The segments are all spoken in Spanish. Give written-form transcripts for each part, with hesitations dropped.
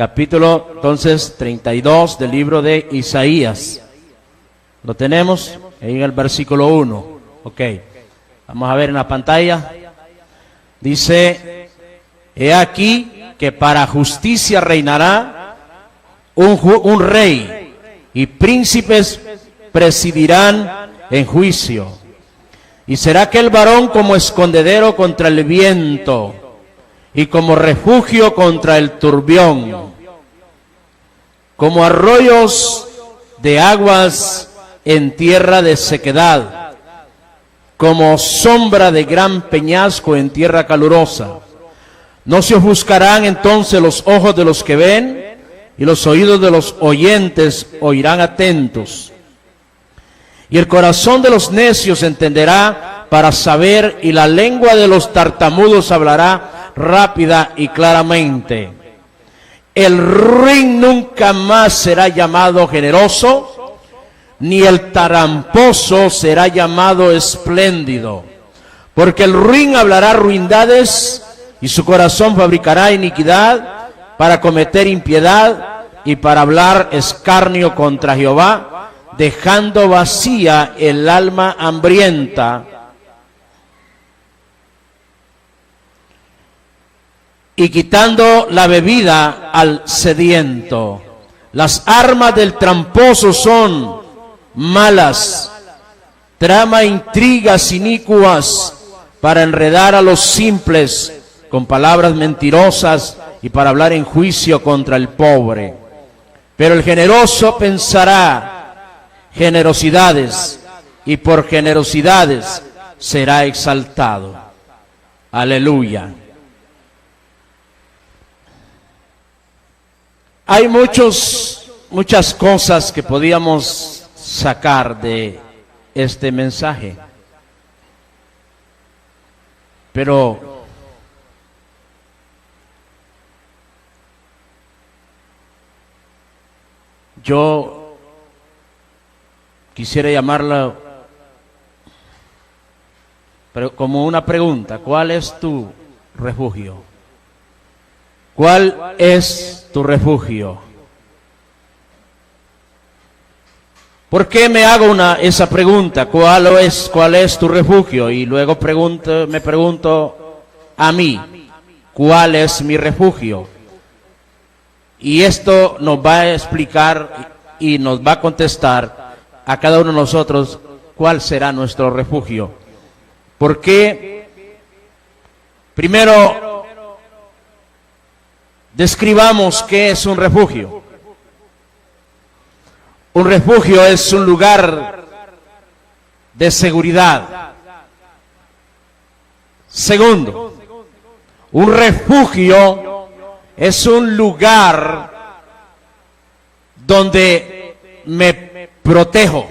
capítulo entonces 32 del libro de Isaías. ¿Lo tenemos? Ahí en el versículo 1. Ok. Vamos a ver en la pantalla. Dice, he aquí que para justicia reinará un rey, y príncipes presidirán en juicio. Y será aquel varón como escondedero contra el viento, y como refugio contra el turbión, como arroyos de aguas en tierra de sequedad, como sombra de gran peñasco en tierra calurosa. No se ofuscarán entonces los ojos de los que ven, y los oídos de los oyentes oirán atentos. Y el corazón de los necios entenderá para saber, y la lengua de los tartamudos hablará rápida y claramente. El ruin nunca más será llamado generoso, ni el tramposo será llamado espléndido, porque el ruin hablará ruindades, y su corazón fabricará iniquidad para cometer impiedad y para hablar escarnio contra Jehová, dejando vacía el alma hambrienta y quitando la bebida al sediento. Las armas del tramposo son malas, trama intrigas inicuas para enredar a los simples con palabras mentirosas y para hablar en juicio contra el pobre. Pero el generoso pensará generosidades, y por generosidades será exaltado. Aleluya. Hay muchas cosas que podíamos sacar de este mensaje, pero yo quisiera llamarla como una pregunta: ¿cuál es tu refugio? ¿Cuál es tu refugio? ¿Por qué me hago esa pregunta? ¿Cuál es tu refugio? Y luego me pregunto a mí, ¿cuál es mi refugio? Y esto nos va a explicar y nos va a contestar a cada uno de nosotros cuál será nuestro refugio. Porque primero describamos qué es un refugio. Un refugio es un lugar de seguridad. Segundo, un refugio es un lugar donde me protejo.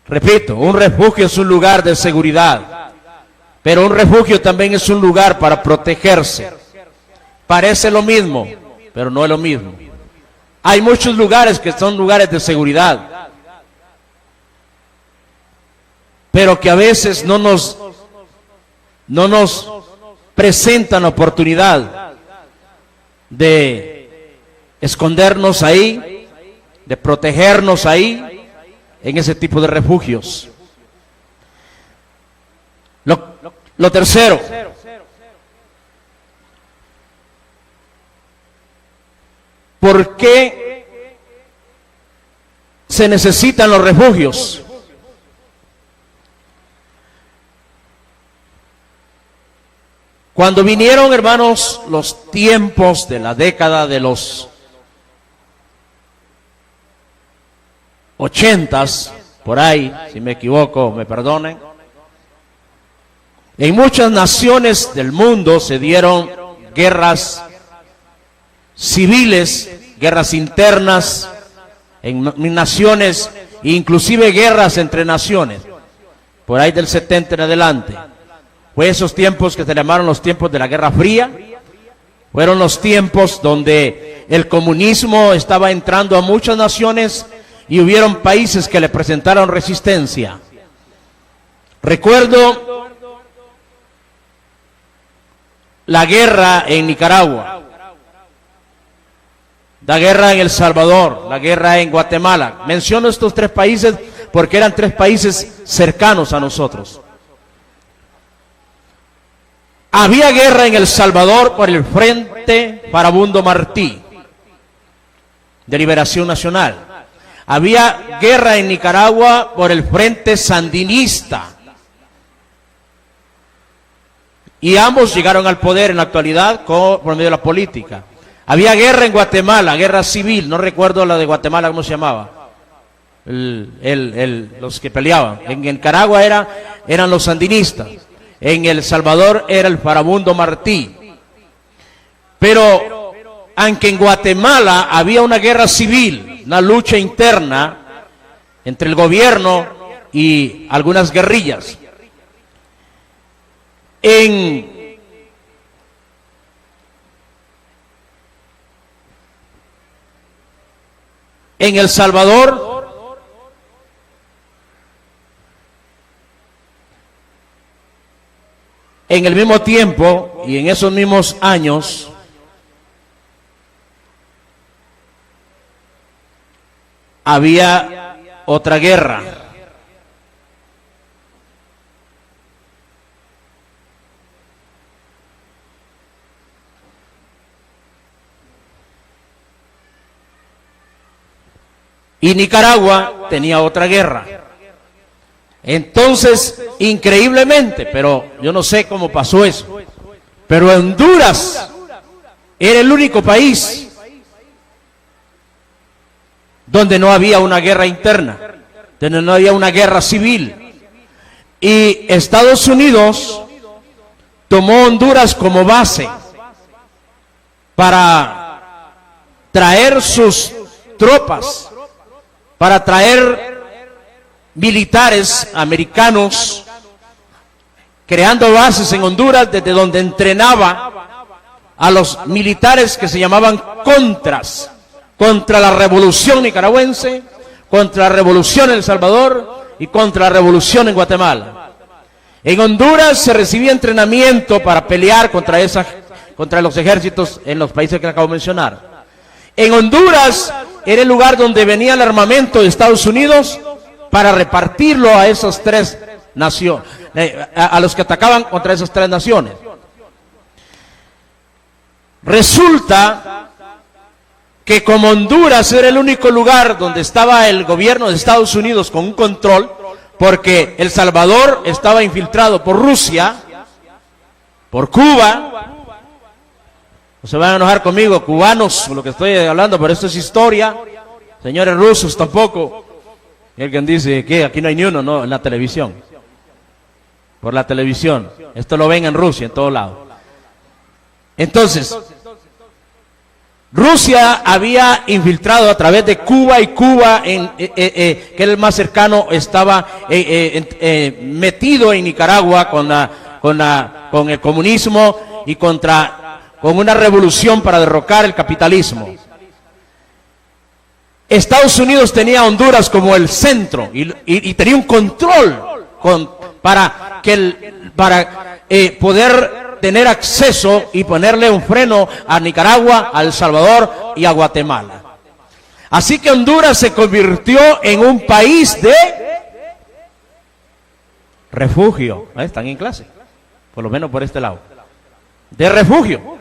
Repito, un refugio es un lugar de seguridad, pero un refugio también es un lugar para protegerse. Parece lo mismo, pero no es lo mismo. Hay muchos lugares que son lugares de seguridad, pero que a veces no nos presentan oportunidad de escondernos ahí, de protegernos ahí, en ese tipo de refugios. Lo tercero, ¿por qué se necesitan los refugios? Cuando vinieron, hermanos, los tiempos de la década de los 80s, por ahí, si me equivoco, me perdonen. En muchas naciones del mundo se dieron guerras civiles, guerras internas, en naciones, inclusive guerras entre naciones, por ahí del 70 en adelante. Fue esos tiempos que se llamaron los tiempos de la Guerra Fría. Fueron los tiempos donde el comunismo estaba entrando a muchas naciones y hubieron países que le presentaron resistencia. Recuerdo la guerra en Nicaragua, la guerra en El Salvador, la guerra en Guatemala. Menciono estos tres países porque eran tres países cercanos a nosotros. Había guerra en El Salvador por el Frente Farabundo Martí, de Liberación Nacional. Había guerra en Nicaragua por el Frente Sandinista. Y ambos llegaron al poder en la actualidad por medio de la política. Había guerra en Guatemala, guerra civil, no recuerdo la de Guatemala, ¿cómo se llamaba? Los que peleaban. En Nicaragua eran los sandinistas. En El Salvador era el Farabundo Martí. Pero, aunque en Guatemala había una guerra civil, una lucha interna entre el gobierno y algunas guerrillas, en El Salvador en el mismo tiempo y en esos mismos años había otra guerra. Y Nicaragua tenía otra guerra. Entonces, increíblemente, pero yo no sé cómo pasó eso, pero Honduras era el único país donde no había una guerra interna, donde no había una guerra civil. Y Estados Unidos tomó Honduras como base para traer sus tropas, para traer militares americanos, creando bases en Honduras desde donde entrenaba a los militares que se llamaban contras, contra la revolución nicaragüense, contra la revolución en El Salvador y contra la revolución en Guatemala. En Honduras se recibía entrenamiento para pelear contra los ejércitos en los países que acabo de mencionar. En Honduras era el lugar donde venía el armamento de Estados Unidos para repartirlo a esas tres naciones, a los que atacaban contra esas tres naciones. Resulta que como Honduras era el único lugar donde estaba el gobierno de Estados Unidos con un control, porque El Salvador estaba infiltrado por Rusia, por Cuba. No se van a enojar conmigo, cubanos, lo que estoy hablando, pero esto es historia. Señores rusos tampoco. Y alguien dice que aquí no hay ni uno, no, en la televisión. Por la televisión. Esto lo ven en Rusia, en todo lado. Entonces, Rusia había infiltrado a través de Cuba, y Cuba, que era el más cercano, estaba metido en Nicaragua con el comunismo y con una revolución para derrocar el capitalismo. Estados Unidos tenía a Honduras como el centro y tenía un control para poder tener acceso y ponerle un freno a Nicaragua, a El Salvador y a Guatemala. Así que Honduras se convirtió en un país de refugio. Están en clase, por lo menos por este lado. De refugio.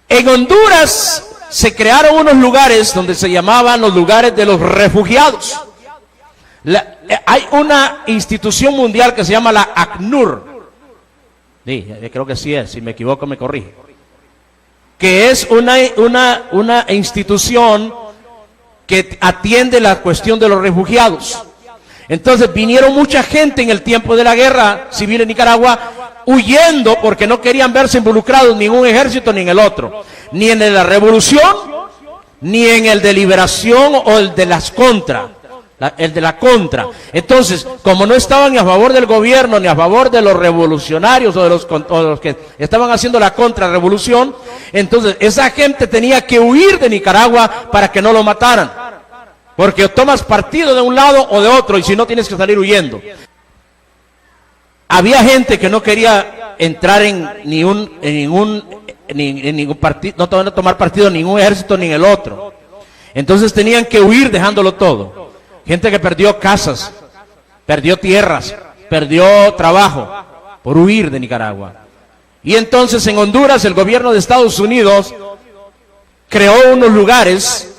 En Honduras se crearon unos lugares donde se llamaban los lugares de los refugiados. Hay una institución mundial que se llama la ACNUR. Sí, creo que sí es, si me equivoco me corrige. Que es una institución que atiende la cuestión de los refugiados. Entonces vinieron mucha gente en el tiempo de la guerra civil en Nicaragua huyendo porque no querían verse involucrados ni en un ejército ni en el otro, ni en la revolución, ni en el de liberación o el de las contra. El de la contra. Entonces, como no estaban ni a favor del gobierno ni a favor de los revolucionarios o de los que estaban haciendo la contrarrevolución, entonces esa gente tenía que huir de Nicaragua para que no lo mataran, porque tomas partido de un lado o de otro, y si no tienes que salir huyendo. Había gente que no quería entrar en ningún partido, no tomar partido en ningún ejército ni en el otro. Entonces tenían que huir dejándolo todo. Gente que perdió casas, perdió tierras, perdió trabajo por huir de Nicaragua. Y entonces en Honduras el gobierno de Estados Unidos creó unos lugares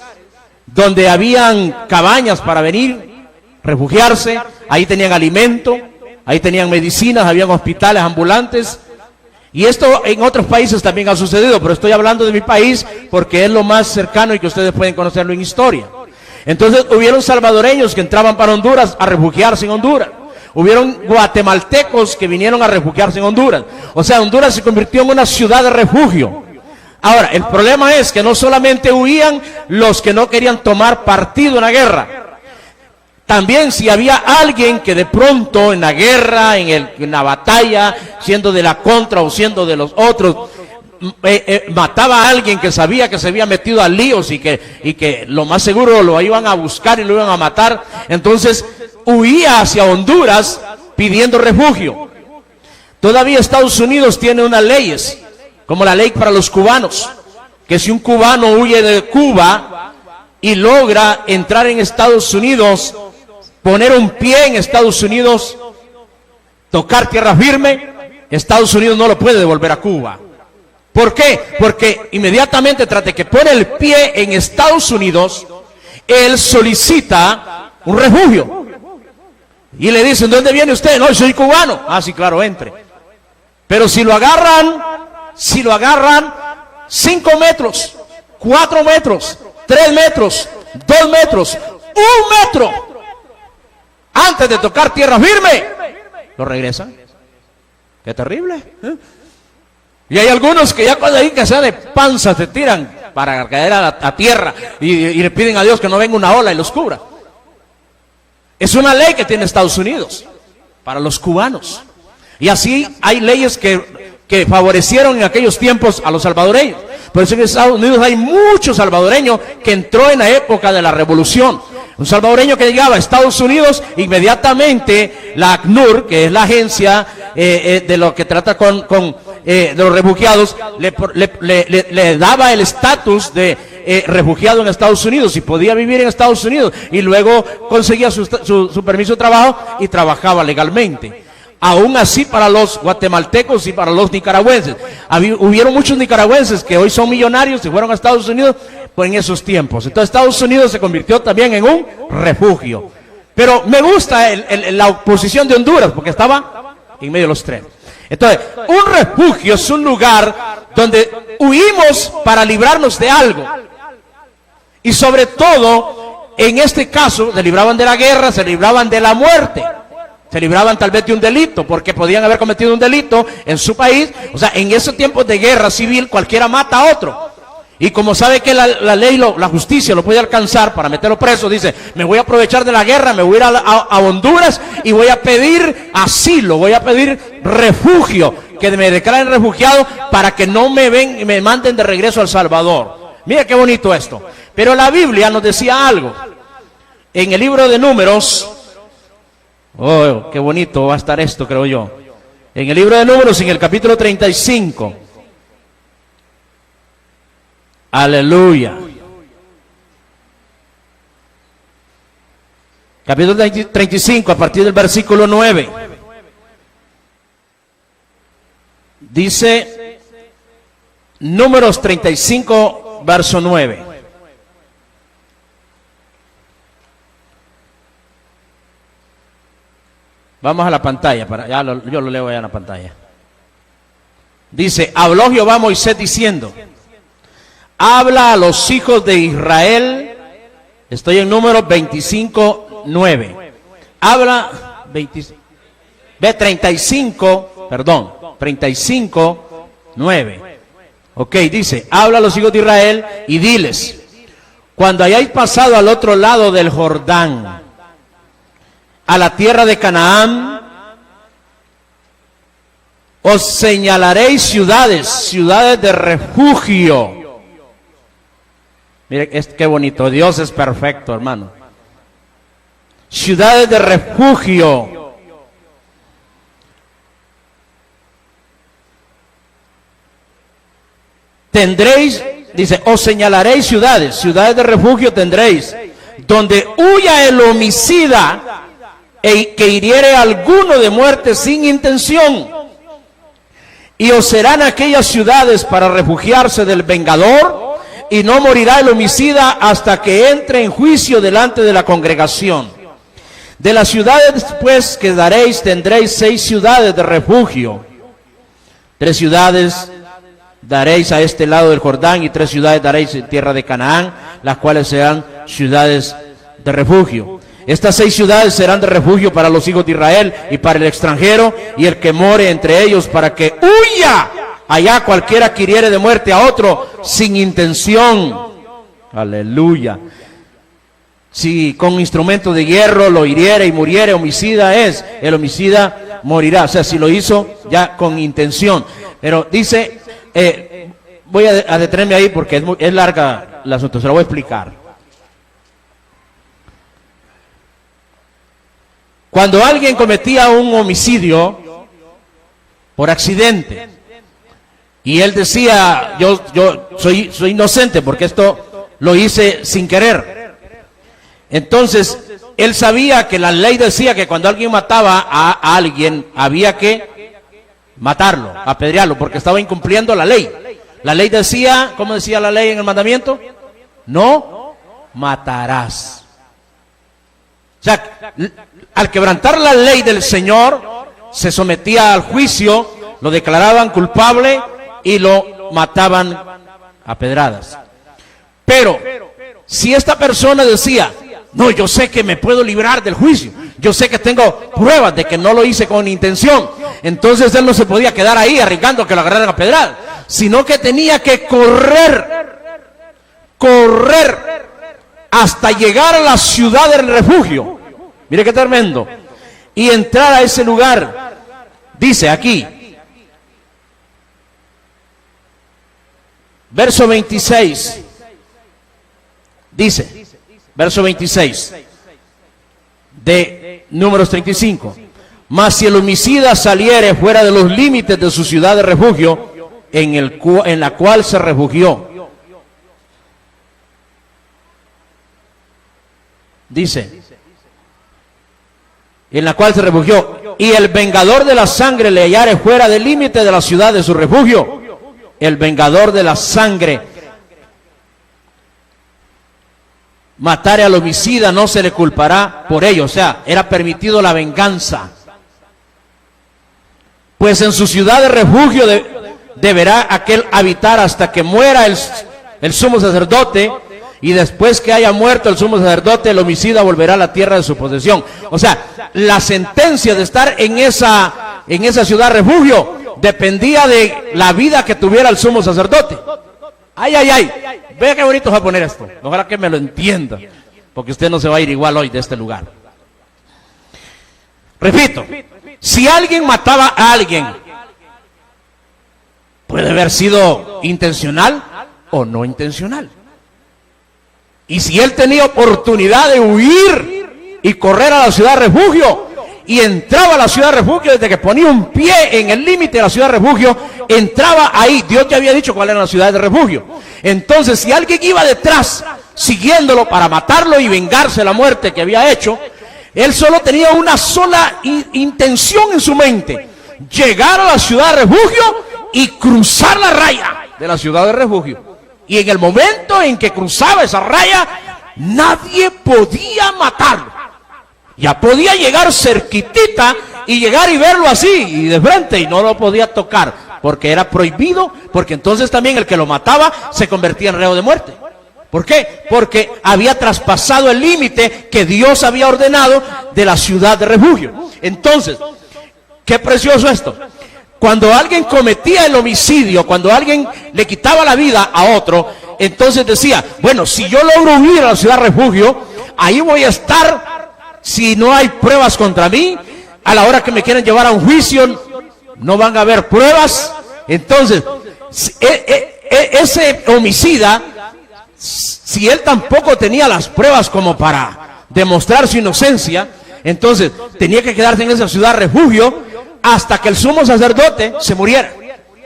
donde habían cabañas para venir, refugiarse. Ahí tenían alimento, ahí tenían medicinas, habían hospitales ambulantes. Y esto en otros países también ha sucedido, pero estoy hablando de mi país porque es lo más cercano y que ustedes pueden conocerlo en historia. Entonces hubieron salvadoreños que entraban para Honduras a refugiarse en Honduras. Hubieron guatemaltecos que vinieron a refugiarse en Honduras. O sea, Honduras se convirtió en una ciudad de refugio. Ahora, el problema es que no solamente huían los que no querían tomar partido en la guerra. También si había alguien que de pronto en la guerra, en la batalla, siendo de la contra o siendo de los otros, mataba a alguien que sabía que se había metido a líos y que lo más seguro lo iban a buscar y lo iban a matar, entonces huía hacia Honduras pidiendo refugio. Todavía Estados Unidos tiene unas leyes, como la ley para los cubanos, que si un cubano huye de Cuba y logra entrar en Estados Unidos, poner un pie en Estados Unidos, tocar tierra firme, Estados Unidos no lo puede devolver a Cuba. ¿Por qué? Porque inmediatamente tras de que pone el pie en Estados Unidos, él solicita un refugio. Y le dicen, ¿dónde viene usted? No, soy cubano. Ah, sí, claro, entre. Pero si lo agarran 5 metros, 4 metros, 3 metros, 2 metros, 1 metro, antes de tocar tierra firme, lo regresan. Qué terrible, ¿eh? Y hay algunos que ya cuando hay que sea de panza se tiran para caer a tierra y le piden a Dios que no venga una ola y los cubra. Es una ley que tiene Estados Unidos para los cubanos. Y así hay leyes que favorecieron en aquellos tiempos a los salvadoreños. Por eso en Estados Unidos hay muchos salvadoreños que entró en la época de la revolución. Un salvadoreño que llegaba a Estados Unidos, inmediatamente la ACNUR, que es la agencia de lo que trata de los refugiados, le daba el estatus de refugiado en Estados Unidos y podía vivir en Estados Unidos y luego conseguía su permiso de trabajo y trabajaba legalmente. Aún así para los guatemaltecos y para los nicaragüenses. Hubieron muchos nicaragüenses que hoy son millonarios y fueron a Estados Unidos en esos tiempos. Entonces Estados Unidos se convirtió también en un refugio. Pero me gusta la oposición de Honduras porque estaba en medio de los tres. Entonces, un refugio es un lugar donde huimos para librarnos de algo. Y sobre todo, en este caso, se libraban de la guerra, se libraban de la muerte. Se libraban tal vez de un delito, porque podían haber cometido un delito en su país. O sea, en esos tiempos de guerra civil, cualquiera mata a otro. Y como sabe que la ley, la justicia lo puede alcanzar para meterlo preso, dice, me voy a aprovechar de la guerra, me voy a ir a Honduras y voy a pedir asilo, voy a pedir refugio, que me declaren refugiado para que no me manden de regreso a El Salvador. Mira qué bonito esto. Pero la Biblia nos decía algo. En el libro de Números, oh, qué bonito va a estar esto, creo yo. En el libro de Números, en el capítulo 35. Aleluya. Capítulo 35, a partir del versículo 9. Dice, Números 35, verso 9. Vamos a la pantalla, yo lo leo allá en la pantalla. Dice, habló Jehová a Moisés diciendo, habla a los hijos de Israel. Estoy en Números 25, 9. Habla, 35, 9. Ok, dice, habla a los hijos de Israel y diles, cuando hayáis pasado al otro lado del Jordán, a la tierra de Canaán, os señalaréis ciudades de refugio. Mire, qué bonito, Dios es perfecto, hermano. Ciudades de refugio, tendréis, dice, os señalaréis ciudades, ciudades de refugio tendréis, donde huya el homicida que hiriere a alguno de muerte sin intención. Y os serán aquellas ciudades para refugiarse del vengador, y no morirá el homicida hasta que entre en juicio delante de la congregación. De las ciudades pues que daréis, tendréis 6 ciudades de refugio. 3 ciudades daréis a este lado del Jordán, y 3 ciudades daréis en tierra de Canaán, las cuales serán ciudades de refugio. Estas 6 ciudades serán de refugio para los hijos de Israel y para el extranjero y el que more entre ellos, para que huya allá cualquiera que hiriere de muerte a otro sin intención. Aleluya. Si con instrumento de hierro lo hiriere y muriere, homicida es, el homicida morirá. O sea, si lo hizo ya con intención. Pero dice, voy a detenerme ahí porque es larga el asunto, se lo voy a explicar. Cuando alguien cometía un homicidio por accidente y él decía, yo soy inocente porque esto lo hice sin querer, entonces él sabía que la ley decía que cuando alguien mataba a alguien había que matarlo, apedrearlo, porque estaba incumpliendo la ley. La ley decía, ¿cómo decía la ley en el mandamiento? No matarás. O sea, al quebrantar la ley del Señor, se sometía al juicio, lo declaraban culpable y lo mataban a pedradas. Pero, si esta persona decía, no, yo sé que me puedo librar del juicio, yo sé que tengo pruebas de que no lo hice con intención, entonces él no se podía quedar ahí arriesgando que lo agarraran a pedradas, sino que tenía que correr hasta llegar a la ciudad del refugio. Mire qué tremendo. Y entrar a ese lugar. Dice aquí, verso 26. Dice, verso 26 de Números 35. Mas si el homicida saliere fuera de los límites de su ciudad de refugio, en la cual se refugió, dice, en la cual se refugió, y el vengador de la sangre le hallare fuera del límite de la ciudad de su refugio, el vengador de la sangre matare al homicida, no se le culpará por ello. O sea, era permitido la venganza. Pues en su ciudad de refugio deberá aquel habitar hasta que muera el sumo sacerdote, y después que haya muerto el sumo sacerdote, el homicida volverá a la tierra de su posesión. O sea, la sentencia de estar en esa ciudad refugio dependía de la vida que tuviera el sumo sacerdote. Ay, ay, ay, vea qué bonito va a poner esto. Ojalá que me lo entienda, porque usted no se va a ir igual hoy de este lugar. Repito, si alguien mataba a alguien, puede haber sido intencional o no intencional. Y si él tenía oportunidad de huir y correr a la ciudad de refugio, y entraba a la ciudad de refugio, desde que ponía un pie en el límite de la ciudad de refugio, entraba ahí. Dios ya había dicho cuál era la ciudad de refugio. Entonces, si alguien iba detrás, siguiéndolo para matarlo y vengarse de la muerte que había hecho, él solo tenía una sola intención en su mente: llegar a la ciudad de refugio y cruzar la raya de la ciudad de refugio. Y en el momento en que cruzaba esa raya, nadie podía matarlo. Ya podía llegar cerquitita y llegar y verlo así y de frente, y no lo podía tocar porque era prohibido, porque entonces también el que lo mataba se convertía en reo de muerte. ¿Por qué? Porque había traspasado el límite que Dios había ordenado de la ciudad de refugio. Entonces, qué precioso esto. Cuando alguien cometía el homicidio, cuando alguien le quitaba la vida a otro, entonces decía, bueno, si yo logro huir a la ciudad de refugio, ahí voy a estar. Si no hay pruebas contra mí, a la hora que me quieren llevar a un juicio, no van a haber pruebas. Entonces, ese homicida, si él tampoco tenía las pruebas como para demostrar su inocencia, entonces tenía que quedarse en esa ciudad refugio hasta que el sumo sacerdote se muriera.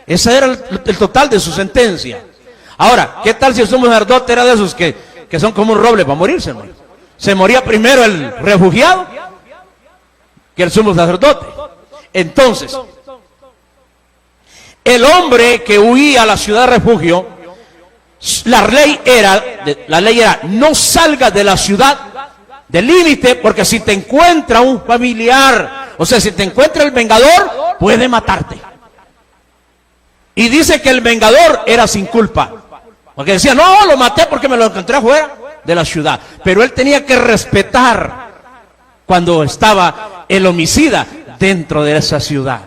Ese era el total de su sentencia. Ahora, ¿qué tal si el sumo sacerdote era de esos que son como un roble para morirse, hermano? Se moría primero el refugiado que el sumo sacerdote. Entonces, el hombre que huía a la ciudad de refugio, la ley era, no salgas de la ciudad del límite, porque si te encuentra un familiar, o sea, si te encuentra el vengador, puede matarte. Y dice que el vengador era sin culpa, porque decía, no, lo maté porque me lo encontré afuera de la ciudad. Pero él tenía que respetar cuando estaba el homicida dentro de esa ciudad.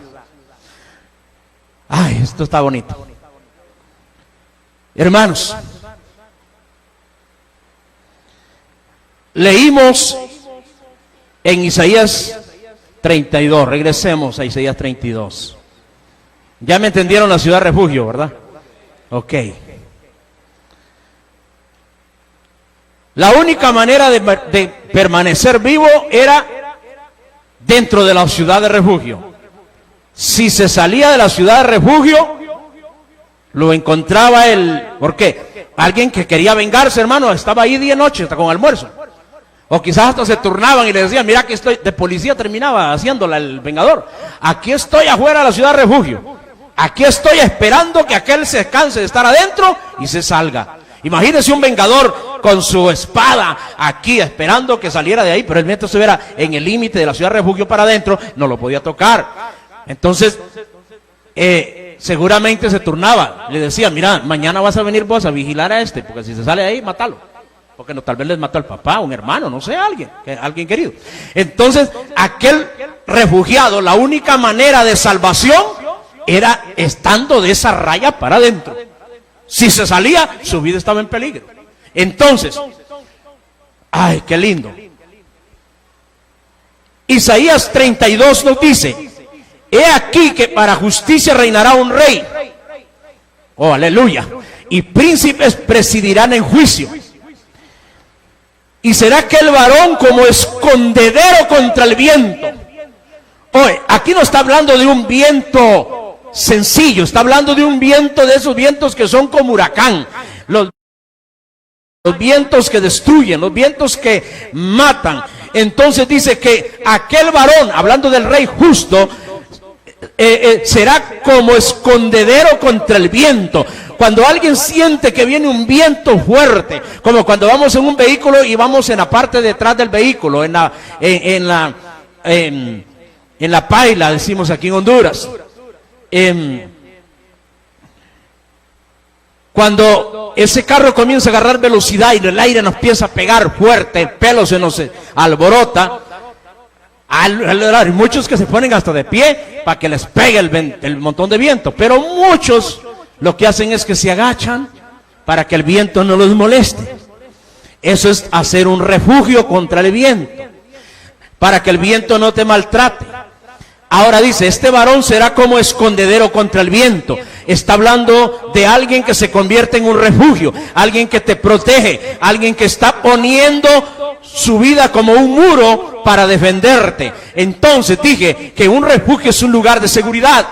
Ay, esto está bonito. Hermanos, leímos en Isaías 32, regresemos a Isaías 32. Ya me entendieron la ciudad refugio, ¿verdad? Ok. La única manera de permanecer vivo era dentro de la ciudad de refugio. Si se salía de la ciudad de refugio, lo encontraba ¿por qué? Alguien que quería vengarse, hermano, estaba ahí día y noche, hasta con almuerzo. O quizás hasta se turnaban y le decían, mira, aquí estoy, de policía terminaba haciéndola el vengador. Aquí estoy afuera de la ciudad de refugio. Aquí estoy esperando que aquel se canse de estar adentro y se salga. Imagínese un vengador con su espada aquí esperando que saliera de ahí, pero el viento estuviera en el límite de la ciudad de refugio para adentro, no lo podía tocar. Entonces, seguramente se turnaba. Le decía, mira, mañana vas a venir vos a vigilar a este, porque si se sale de ahí, mátalo. Porque no, tal vez les mató al papá, un hermano, no sé, alguien querido. Entonces, aquel refugiado, la única manera de salvación era estando de esa raya para adentro. Si se salía, su vida estaba en peligro. Entonces, ay, qué lindo. Isaías 32 nos dice, he aquí que para justicia reinará un rey. Oh, aleluya. Y príncipes presidirán en juicio. Y será aquel varón como escondedero contra el viento. Oye, aquí no está hablando de un viento sencillo, está hablando de un viento, de esos vientos que son como huracán, los vientos que destruyen, los vientos que matan. Entonces dice que aquel varón, hablando del rey justo, será como escondedero contra el viento. Cuando alguien siente que viene un viento fuerte, como cuando vamos en un vehículo y vamos en la parte de atrás del vehículo, en la paila, decimos aquí en Honduras. Cuando ese carro comienza a agarrar velocidad y el aire nos empieza a pegar fuerte, el pelo se nos alborota, hay muchos que se ponen hasta de pie para que les pegue el montón de viento, pero muchos lo que hacen es que se agachan para que el viento no los moleste. Eso es hacer un refugio contra el viento, para que el viento no te maltrate. Ahora dice, este varón será como escondedero contra el viento. Está hablando de alguien que se convierte en un refugio, alguien que te protege, alguien que está poniendo su vida como un muro para defenderte. Entonces dije que un refugio es un lugar de seguridad.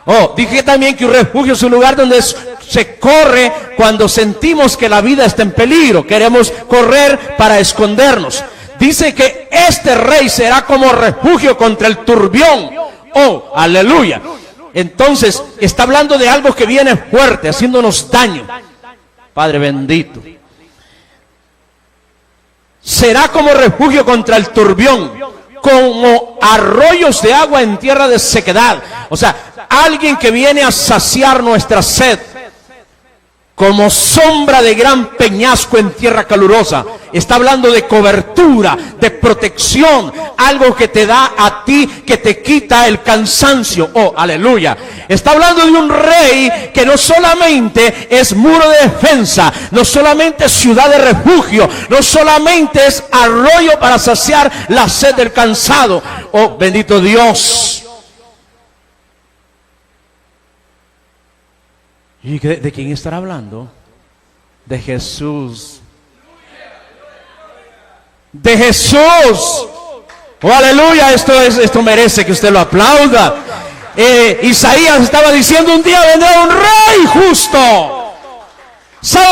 Oh, dije también que un refugio es un lugar donde se corre cuando sentimos que la vida está en peligro. Queremos correr para escondernos. Dice que este rey será como refugio contra el turbión. Oh, aleluya. Entonces, está hablando de algo que viene fuerte, haciéndonos daño. Padre bendito. Será como refugio contra el turbión, como arroyos de agua en tierra de sequedad. O sea, alguien que viene a saciar nuestra sed. Como sombra de gran peñasco en tierra calurosa. Está hablando de cobertura, de protección, algo que te da a ti, que te quita el cansancio. Oh, aleluya. Está hablando de un rey que no solamente es muro de defensa, no solamente es ciudad de refugio, no solamente es arroyo para saciar la sed del cansado. Oh, bendito Dios. ¿Y de quién estará hablando? De Jesús. De Jesús. Oh, aleluya. Esto merece que usted lo aplauda. Isaías estaba diciendo, un día vendrá un rey justo.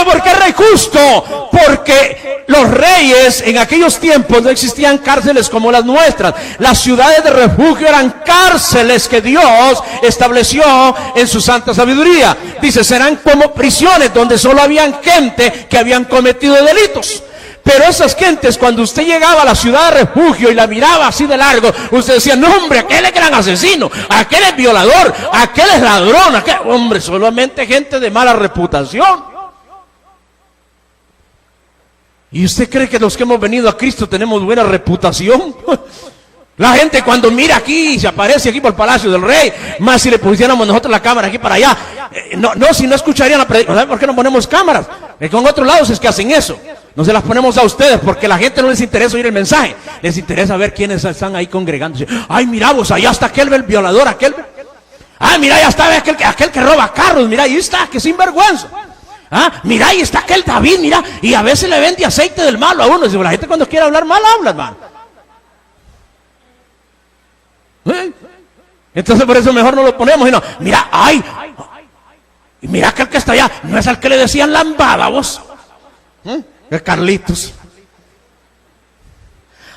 ¿Sabe por qué rey justo? Porque los reyes en aquellos tiempos no existían cárceles como las nuestras. Las ciudades de refugio eran cárceles que Dios estableció en su santa sabiduría. Dice, serán como prisiones donde solo habían gente que habían cometido delitos. Pero esas gentes, cuando usted llegaba a la ciudad de refugio y la miraba así de largo, usted decía, no hombre, aquel es gran asesino, aquel es violador, aquel es ladrón, aquel... Hombre, solamente gente de mala reputación. ¿Y usted cree que los que hemos venido a Cristo tenemos buena reputación? La gente cuando mira aquí, se aparece aquí por el Palacio del Rey, más si le pusiéramos nosotros la cámara aquí para allá, si no escucharían la predicación. ¿Sabe por qué no ponemos cámaras? Con otros lados es que hacen eso. No se las ponemos a ustedes porque a la gente no les interesa oír el mensaje, les interesa ver quiénes están ahí congregándose. Ay, mira vos, allá está aquel el violador, aquel. Ay, mira, allá está aquel que roba carros, mira, ahí está, que sinvergüenza. Ah, mira, ahí está aquel David, mira, y a veces le vende aceite del malo a uno. La gente cuando quiere hablar mal, habla, hermano. Entonces por eso mejor no lo ponemos y no, mira, ay, mira aquel que está allá, no es al que le decían lambada, vos. El Carlitos.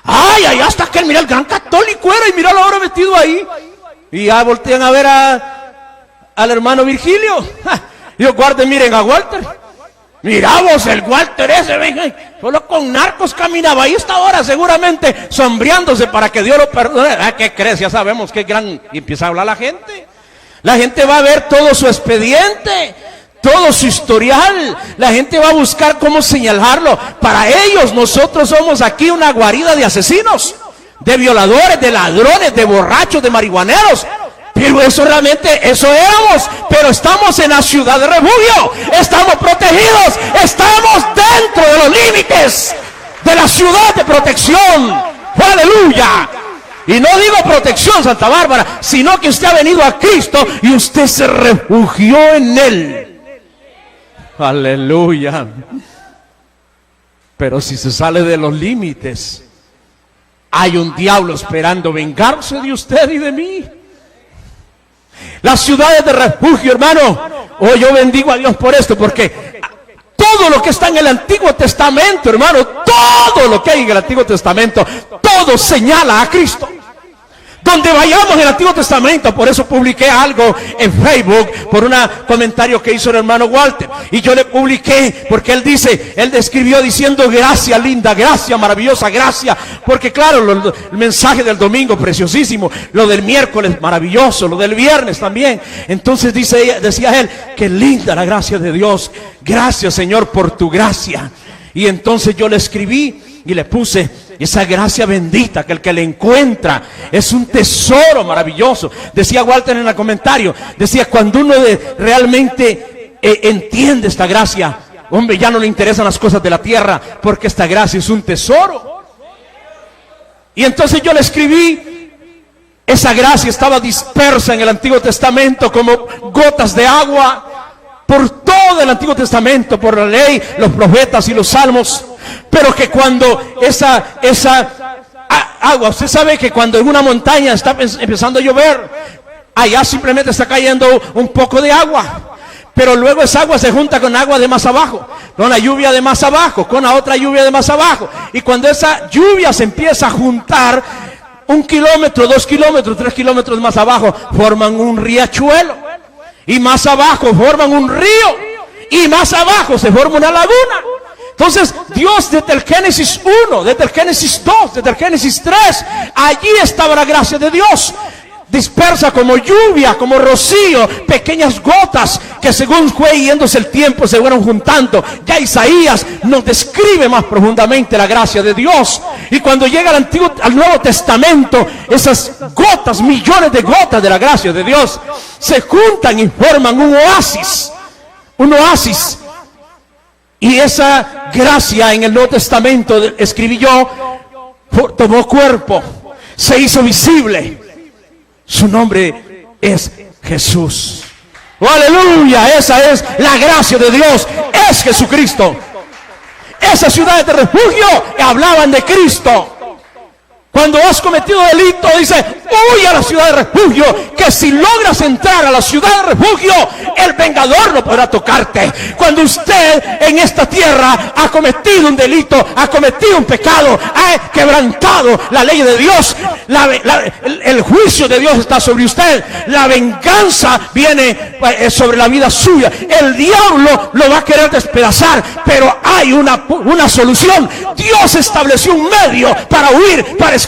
Ay, allá está aquel, mira el gran católico era, y mira lo ahora metido ahí. Y ya voltean a ver al hermano Virgilio. Dios guarde, miren a Walter. Mira vos, el Walter ese, ven, solo con narcos caminaba ahí esta hora seguramente sombreándose para que Dios lo perdone. ¿Qué crees? Ya sabemos qué gran... Y empieza a hablar la gente. La gente va a ver todo su expediente, todo su historial. La gente va a buscar cómo señalarlo. Para ellos nosotros somos aquí una guarida de asesinos, de violadores, de ladrones, de borrachos, de marihuaneros. Pero eso realmente, eso éramos. Pero estamos en la ciudad de refugio. Estamos protegidos. Estamos dentro de los límites de la ciudad de protección. ¡Aleluya! Y no digo protección, Santa Bárbara, sino que usted ha venido a Cristo y usted se refugió en Él. ¡Aleluya! Pero si se sale de los límites, hay un diablo esperando vengarse de usted y de mí. Las ciudades de refugio, hermano, yo bendigo a Dios por esto, porque todo lo que está en el Antiguo Testamento, hermano, todo lo que hay en el Antiguo Testamento, todo señala a Cristo. Donde vayamos en el Antiguo Testamento, por eso publiqué algo en Facebook, por un comentario que hizo el hermano Walter, y yo le publiqué, porque él describió diciendo, gracia linda, gracia maravillosa, gracia, porque claro, el mensaje del domingo, preciosísimo, lo del miércoles, maravilloso, lo del viernes también. Entonces decía él, qué linda la gracia de Dios, gracias Señor por tu gracia. Y entonces yo le escribí y le puse, esa gracia bendita que el que le encuentra es un tesoro maravilloso. Decía Walter en el comentario, decía, cuando uno realmente entiende esta gracia, hombre, ya no le interesan las cosas de la tierra, porque esta gracia es un tesoro. Y entonces yo le escribí, esa gracia estaba dispersa en el Antiguo Testamento como gotas de agua por todo el Antiguo Testamento, por la ley, los profetas y los salmos. Pero que cuando esa agua, usted sabe que cuando en una montaña está empezando a llover, allá simplemente está cayendo un poco de agua, pero luego esa agua se junta con agua de más abajo, con la lluvia de más abajo, con la otra lluvia de más abajo, y cuando esa lluvia se empieza a juntar, 1 kilómetro, 2 kilómetros, 3 kilómetros más abajo, forman un riachuelo, y más abajo forman un río, y más abajo se forma una laguna. Entonces Dios, desde el Génesis 1, desde el Génesis 2, desde el Génesis 3, allí estaba la gracia de Dios, dispersa como lluvia, como rocío, pequeñas gotas que según fue yéndose el tiempo se fueron juntando. Ya Isaías nos describe más profundamente la gracia de Dios. Y cuando llega al Nuevo Testamento, esas gotas, millones de gotas de la gracia de Dios, se juntan y forman un oasis. Un oasis. Y esa gracia en el Nuevo Testamento, escribí yo, tomó cuerpo, se hizo visible. Su nombre es Jesús. ¡Oh, aleluya! Esa es la gracia de Dios, es Jesucristo. Esas ciudades de refugio hablaban de Cristo. Cuando has cometido delito, dice, huye a la ciudad de refugio, que si logras entrar a la ciudad de refugio, el vengador no podrá tocarte. Cuando usted en esta tierra ha cometido un delito, ha cometido un pecado, ha quebrantado la ley de Dios, el juicio de Dios está sobre usted, la venganza viene sobre la vida suya. El diablo lo va a querer despedazar, pero hay una solución. Dios estableció un medio para huir, para escapar.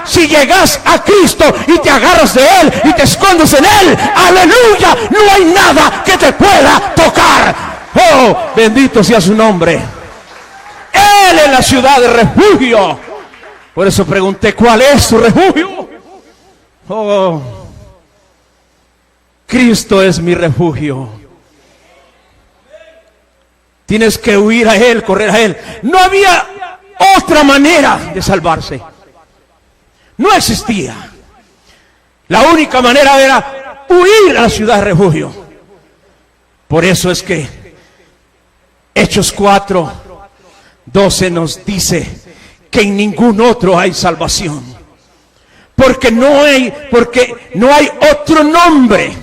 Si llegas a Cristo y te agarras de Él y te escondes en Él, aleluya, no hay nada que te pueda tocar. Oh, bendito sea su nombre. Él es la ciudad de refugio. Por eso pregunté, ¿cuál es tu refugio? Oh, Cristo es mi refugio. Tienes que huir a Él, correr a Él. No había otra manera de salvarse. No existía. La única manera era huir a la ciudad de refugio. Por eso es que Hechos 4:12 nos dice que en ningún otro hay salvación. Porque no hay otro nombre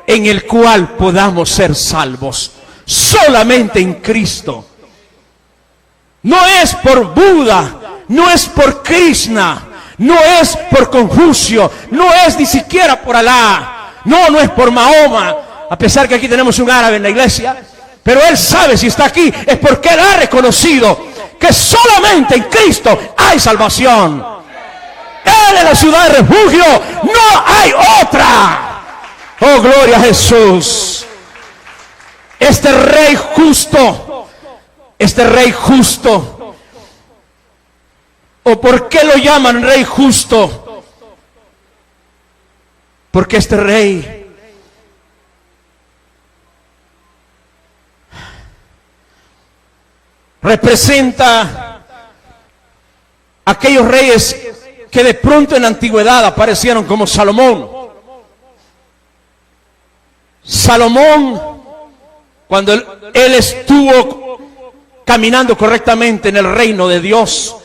en el cual podamos ser salvos. Solamente en Cristo. No es por Buda, no es por Krishna, no es por Confucio, no es ni siquiera por Alá, no es por Mahoma, a pesar que aquí tenemos un árabe en la iglesia, pero él sabe si está aquí, es porque él ha reconocido que solamente en Cristo hay salvación. Él es la ciudad de refugio, no hay otra. Oh, gloria a Jesús. Este rey justo, ¿o por qué lo llaman rey justo? Porque este rey representa aquellos reyes que de pronto en la antigüedad aparecieron, como Salomón. Salomón, cuando él estuvo caminando correctamente en el reino de Dios,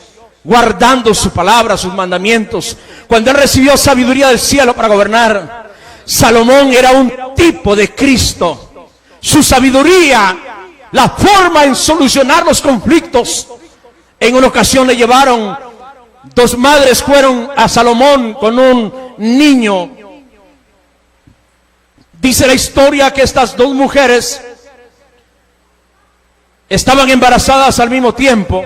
guardando su palabra, sus mandamientos, cuando él recibió sabiduría del cielo para gobernar, Salomón era un tipo de Cristo. Su sabiduría, la forma en solucionar los conflictos. En una ocasión le llevaron, dos madres fueron a Salomón con un niño. Dice la historia que estas dos mujeres estaban embarazadas al mismo tiempo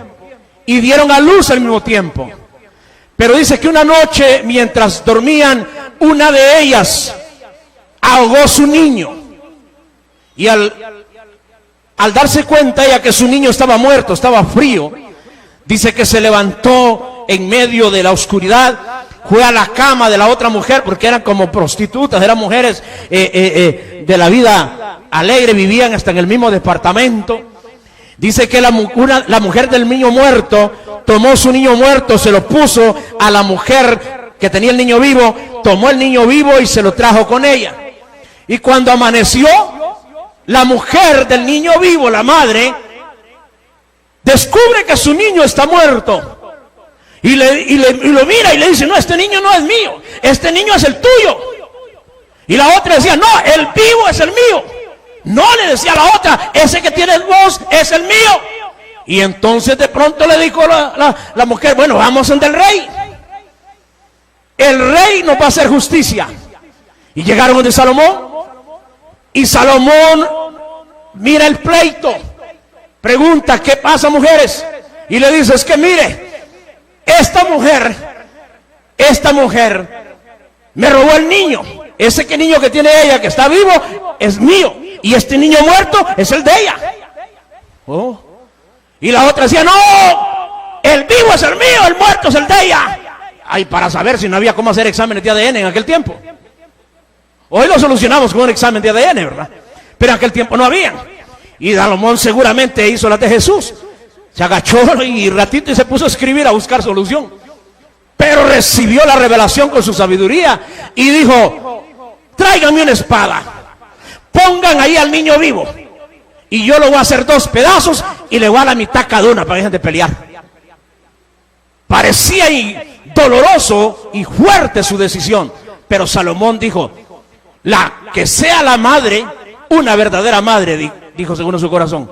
y dieron a luz al mismo tiempo. Pero dice que una noche, mientras dormían, una de ellas ahogó su niño. Y al darse cuenta ella que su niño estaba muerto, estaba frío, dice que se levantó en medio de la oscuridad, fue a la cama de la otra mujer, porque eran como prostitutas, eran mujeres de la vida alegre, vivían hasta en el mismo departamento. Dice que la mujer del niño muerto tomó su niño muerto, se lo puso a la mujer que tenía el niño vivo, tomó el niño vivo y se lo trajo con ella. Y cuando amaneció, la mujer del niño vivo, la madre, descubre que su niño está muerto. Y lo mira y le dice, no, este niño no es mío, este niño es el tuyo. Y la otra decía, no, el vivo es el mío. No, le decía la otra, ese que tienes vos es el mío. Y entonces de pronto le dijo la mujer, bueno, vamos ante el rey. El rey nos va a hacer justicia. Y llegaron donde Salomón. Y Salomón mira el pleito. Pregunta, ¿qué pasa, mujeres? Y le dice, es que mire, esta mujer me robó el niño. Ese niño que tiene ella, que está vivo, es mío. Y este niño muerto es el de ella. Oh. Y la otra decía, no, el vivo es el mío, el muerto es el de ella. Ay, para saber si no había cómo hacer exámenes de ADN en aquel tiempo. Hoy lo solucionamos con un examen de ADN, ¿verdad? Pero en aquel tiempo no había. Y Salomón seguramente hizo las de Jesús. Se agachó y ratito y se puso a escribir, a buscar solución. Pero recibió la revelación con su sabiduría y dijo, tráiganme una espada, pongan ahí al niño vivo y yo lo voy a hacer dos pedazos y le voy a la mitad cada una para que dejen de pelear. Parecía doloroso y fuerte su decisión. Pero Salomón dijo, que sea la madre, una verdadera madre, dijo según su corazón,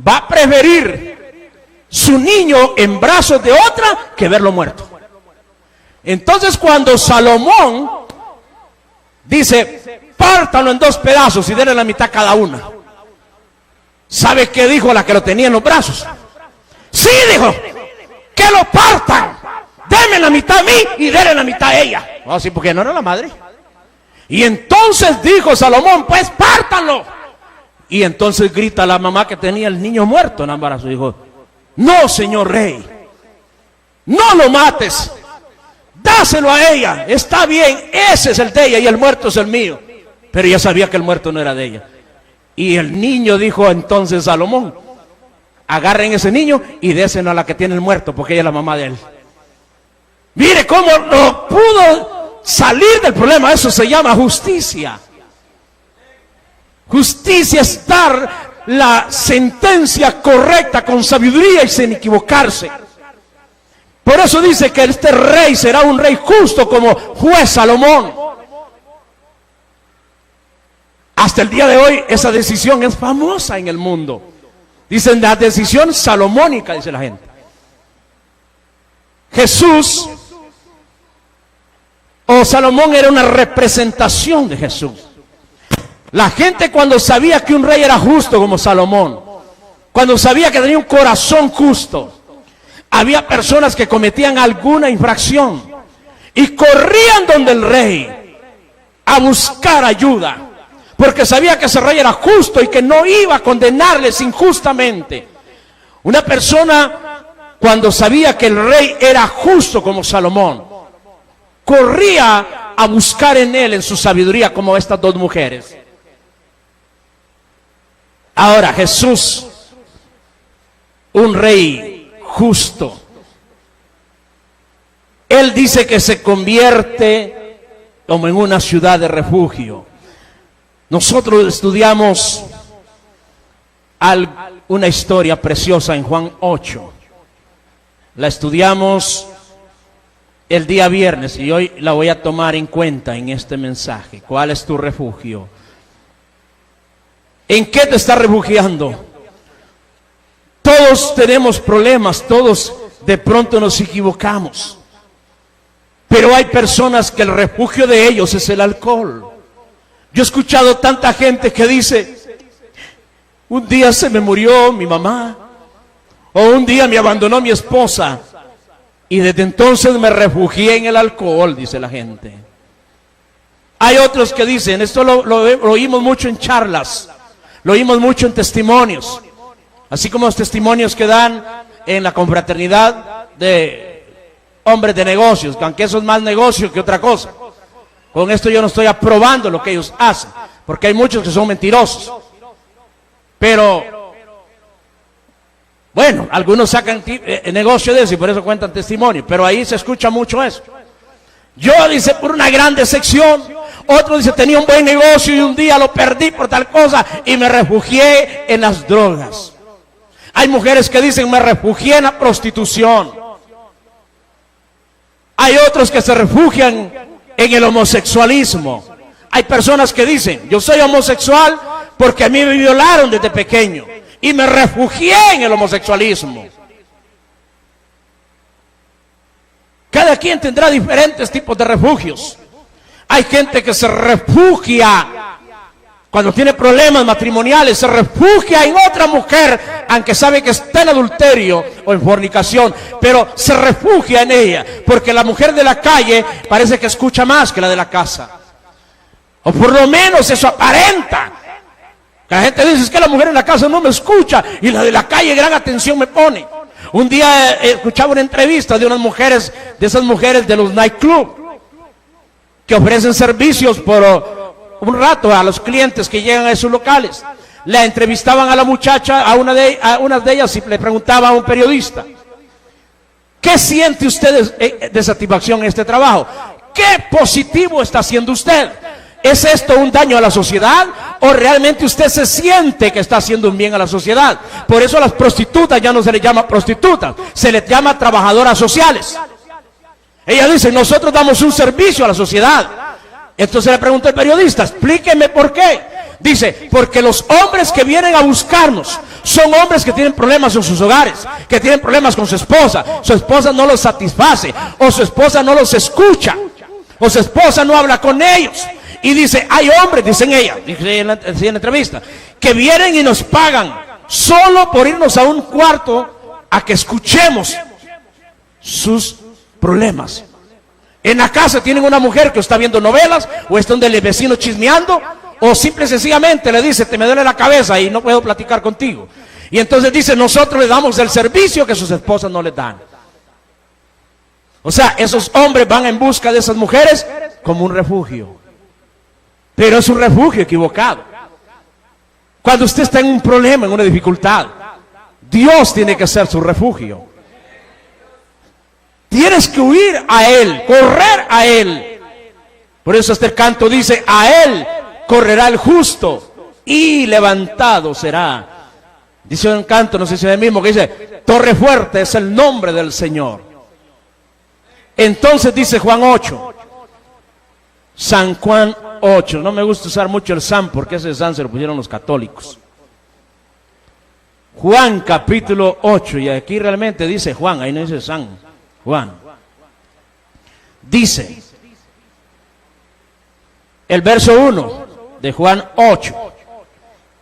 va a preferir su niño en brazos de otra que verlo muerto. Entonces cuando Salomón dice, pártalo en 2 pedazos y denle la mitad cada una, ¿sabe qué dijo la que lo tenía en los brazos? Sí, dijo, que lo partan, denme la mitad a mí y denle la mitad a ella. Oh, sí, porque no era la madre. Y entonces dijo Salomón, pues pártanlo. Y entonces grita la mamá que tenía el niño muerto en embarazo, dijo, no, señor rey, no lo mates, dáselo a ella, está bien, ese es el de ella y el muerto es el mío. Pero ella sabía que el muerto no era de ella. Y el niño dijo entonces Salomón, agarren ese niño y déselo a la que tiene el muerto, porque ella es la mamá de él. Mire cómo no pudo salir del problema. Eso se llama justicia. Justicia es dar la sentencia correcta con sabiduría y sin equivocarse. Por eso dice que este rey será un rey justo como fue Salomón. Hasta el día de hoy esa decisión es famosa en el mundo. Dicen la decisión salomónica, dice la gente. Jesús o Salomón era una representación de Jesús. La gente cuando sabía que un rey era justo como Salomón, cuando sabía que tenía un corazón justo, había personas que cometían alguna infracción y corrían donde el rey a buscar ayuda, porque sabía que ese rey era justo y que no iba a condenarles injustamente. Una persona cuando sabía que el rey era justo como Salomón, corría a buscar en él, en su sabiduría, como estas 2 mujeres. Ahora Jesús, un rey justo, él dice que se convierte como en una ciudad de refugio. Nosotros estudiamos una historia preciosa en Juan 8. La estudiamos el día viernes y hoy la voy a tomar en cuenta en este mensaje. ¿Cuál es tu refugio? ¿En qué te estás refugiando? Todos tenemos problemas, todos de pronto nos equivocamos. Pero hay personas que el refugio de ellos es el alcohol. Yo he escuchado tanta gente que dice, un día se me murió mi mamá, o un día me abandonó mi esposa, y desde entonces me refugié en el alcohol, dice la gente. Hay otros que dicen, esto lo oímos mucho en charlas, lo oímos mucho en testimonios, así como los testimonios que dan en la confraternidad de hombres de negocios, que aunque eso es más negocio que otra cosa. Con esto yo no estoy aprobando lo que ellos hacen, porque hay muchos que son mentirosos. Pero, bueno, algunos sacan negocio de eso y por eso cuentan testimonio, pero ahí se escucha mucho eso. Yo, dice, por una gran decepción. Otro dice, tenía un buen negocio y un día lo perdí por tal cosa y me refugié en las drogas. Hay mujeres que dicen, me refugié en la prostitución. Hay otros que se refugian en el homosexualismo. Hay personas que dicen, yo soy homosexual porque a mí me violaron desde pequeño y me refugié en el homosexualismo. Cada quien tendrá diferentes tipos de refugios. Hay gente que se refugia cuando tiene problemas matrimoniales, se refugia en otra mujer, aunque sabe que está en adulterio o en fornicación, pero se refugia en ella, porque la mujer de la calle parece que escucha más que la de la casa. O por lo menos eso aparenta. La gente dice, es que la mujer en la casa no me escucha y la de la calle gran atención me pone. Un día escuchaba una entrevista de unas mujeres, de esas mujeres de los nightclub, que ofrecen servicios por un rato a los clientes que llegan a esos locales. La entrevistaban a la muchacha, a unas de ellas, y le preguntaba a un periodista, ¿qué siente usted de satisfacción en este trabajo? ¿Qué positivo está haciendo usted? ¿Es esto un daño a la sociedad o realmente usted se siente que está haciendo un bien a la sociedad? Por eso a las prostitutas ya no se les llama prostitutas, se les llama trabajadoras sociales. Ella dice, nosotros damos un servicio a la sociedad. Entonces le pregunta el periodista, explíqueme por qué. Dice, porque los hombres que vienen a buscarnos son hombres que tienen problemas en sus hogares, que tienen problemas con su esposa no los satisface, o su esposa no los escucha, o su esposa no habla con ellos. Y dice, hay hombres, dicen ella, dice en la entrevista, que vienen y nos pagan solo por irnos a un cuarto a que escuchemos sus problemas. En la casa tienen una mujer que está viendo novelas, o está donde el vecino chismeando, o simple y sencillamente le dice, te me duele la cabeza y no puedo platicar contigo. Y entonces dice, nosotros le damos el servicio que sus esposas no les dan. O sea, esos hombres van en busca de esas mujeres como un refugio. Pero es un refugio equivocado. Cuando usted está en un problema, en una dificultad, Dios tiene que ser su refugio. Tienes que huir a Él, correr a Él. Por eso este canto dice, a Él correrá el justo y levantado será. Dice un canto, no sé si es el mismo, que dice, torre fuerte es el nombre del Señor. Entonces dice Juan 8, San Juan 8, no me gusta usar mucho el San, porque ese San se lo pusieron los católicos. Juan capítulo 8, y aquí realmente dice Juan, ahí no dice San, Juan. Dice, el verso 1 de Juan 8,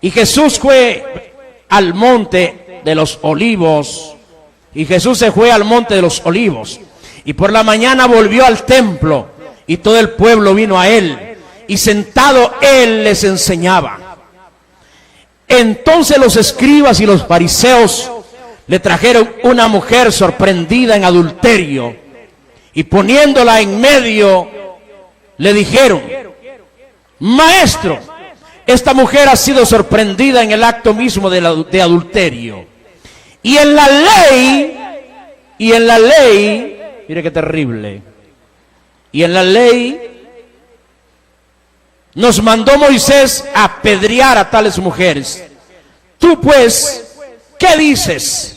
y Jesús fue al monte de los olivos, y Jesús se fue al monte de los olivos, y por la mañana volvió al templo, y todo el pueblo vino a él, y sentado él les enseñaba. Entonces los escribas y los fariseos le trajeron una mujer sorprendida en adulterio, y poniéndola en medio, le dijeron, maestro, esta mujer ha sido sorprendida en el acto mismo de adulterio. Y en la ley, mire qué terrible, y en la ley nos mandó Moisés a apedrear a tales mujeres. Tú pues, ¿qué dices?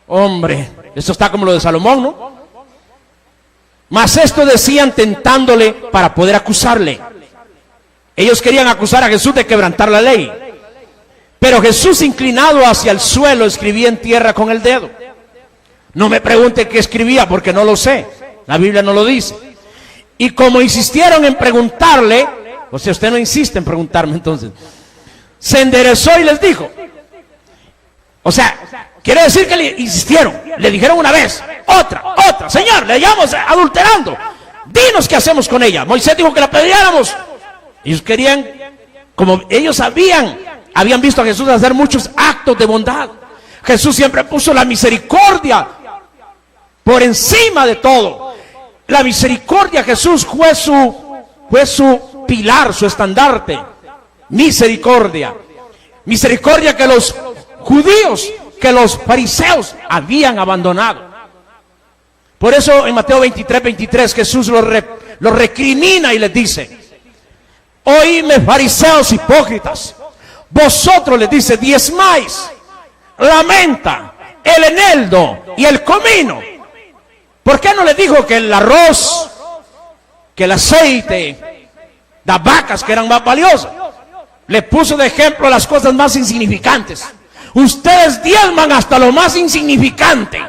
Hombre, esto está como lo de Salomón, ¿no? Mas esto decían tentándole para poder acusarle. Ellos querían acusar a Jesús de quebrantar la ley. Pero Jesús, inclinado hacia el suelo, escribía en tierra con el dedo. No me pregunte qué escribía, porque no lo sé. La Biblia no lo dice. Y como insistieron en preguntarle, o sea, usted no insiste en preguntarme entonces, se enderezó y les dijo. O sea, quiere decir que le insistieron, le dijeron una vez, otra, Señor, le llamamos adulterando, dinos qué hacemos con ella. Moisés dijo que la apedreáramos. Ellos querían, como ellos habían visto a Jesús hacer muchos actos de bondad. Jesús siempre puso la misericordia por encima de todo. La misericordia, Jesús fue su pilar, su estandarte. Misericordia. Misericordia que los judíos, que los fariseos habían abandonado. Por eso en Mateo 23 Jesús los recrimina y les dice, oídme, fariseos hipócritas, vosotros, les dice, diezmáis la menta, el eneldo y el comino. ¿Por qué no les dijo que el arroz, que el aceite, las vacas que eran más valiosas? Le puso de ejemplo las cosas más insignificantes. Ustedes diezman hasta lo más insignificante.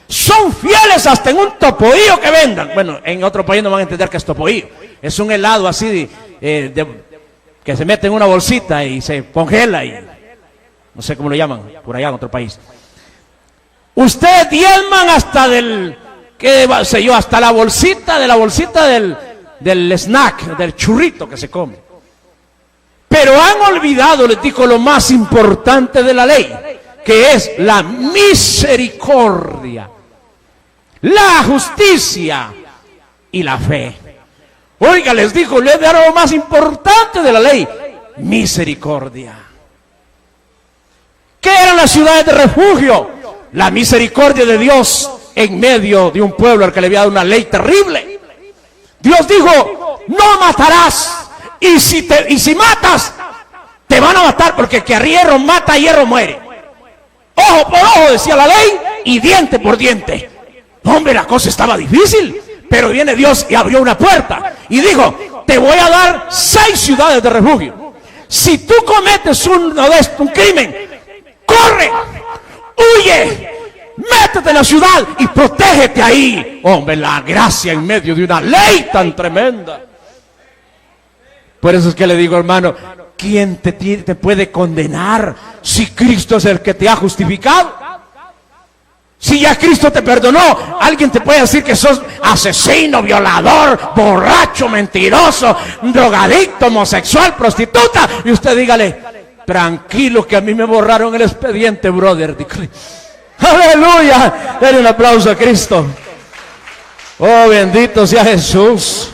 Son fieles hasta en un topoillo que vendan. Bueno, en otro país no van a entender que es topoillo. Es un helado así que se mete en una bolsita y se congela y no sé cómo lo llaman por allá en otro país. Ustedes diezman hasta hasta la bolsita del snack, del churrito que se come. Pero han olvidado, les dijo, lo más importante de la ley, que es la misericordia, la justicia y la fe. Oiga, les dijo, le daré lo más importante de la ley, misericordia. ¿Qué eran las ciudades de refugio? La misericordia de Dios en medio de un pueblo al que le había dado una ley terrible. Dios dijo, no matarás. Y si matas, te van a matar, porque que a hierro mata, a hierro muere. Ojo por ojo, decía la ley, y diente por diente. Hombre, la cosa estaba difícil, pero viene Dios y abrió una puerta y dijo: te voy a dar 6 ciudades de refugio. Si tú cometes un crimen, corre, huye, métete en la ciudad y protégete ahí. Hombre, la gracia en medio de una ley tan tremenda. Por eso es que le digo, hermano, ¿quién te puede condenar si Cristo es el que te ha justificado? Si ya Cristo te perdonó, alguien te puede decir que sos asesino, violador, borracho, mentiroso, drogadicto, homosexual, prostituta, y usted dígale: tranquilo, que a mí me borraron el expediente, brother. Aleluya, denle un aplauso a Cristo. Oh, bendito sea Jesús.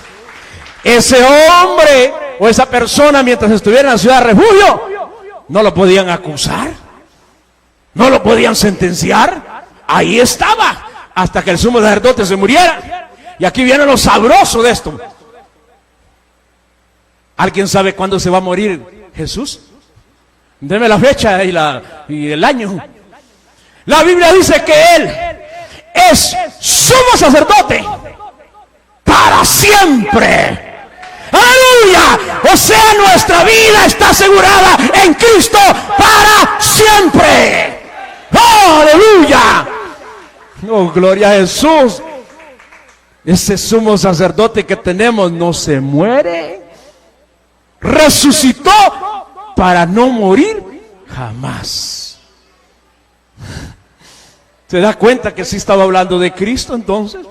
Ese hombre o esa persona, mientras estuviera en la ciudad de refugio, no lo podían acusar, no lo podían sentenciar. Ahí estaba, hasta que el sumo sacerdote se muriera. Y aquí viene lo sabroso de esto. ¿Alguien sabe cuándo se va a morir Jesús? Deme la fecha y el año. La Biblia dice que Él es sumo sacerdote para siempre. ¡Aleluya! O sea, nuestra vida está asegurada en Cristo para siempre. ¡Oh, aleluya! ¡Oh, gloria a Jesús! Ese sumo sacerdote que tenemos no se muere. Resucitó para no morir jamás. ¿Se da cuenta que sí estaba hablando de Cristo entonces?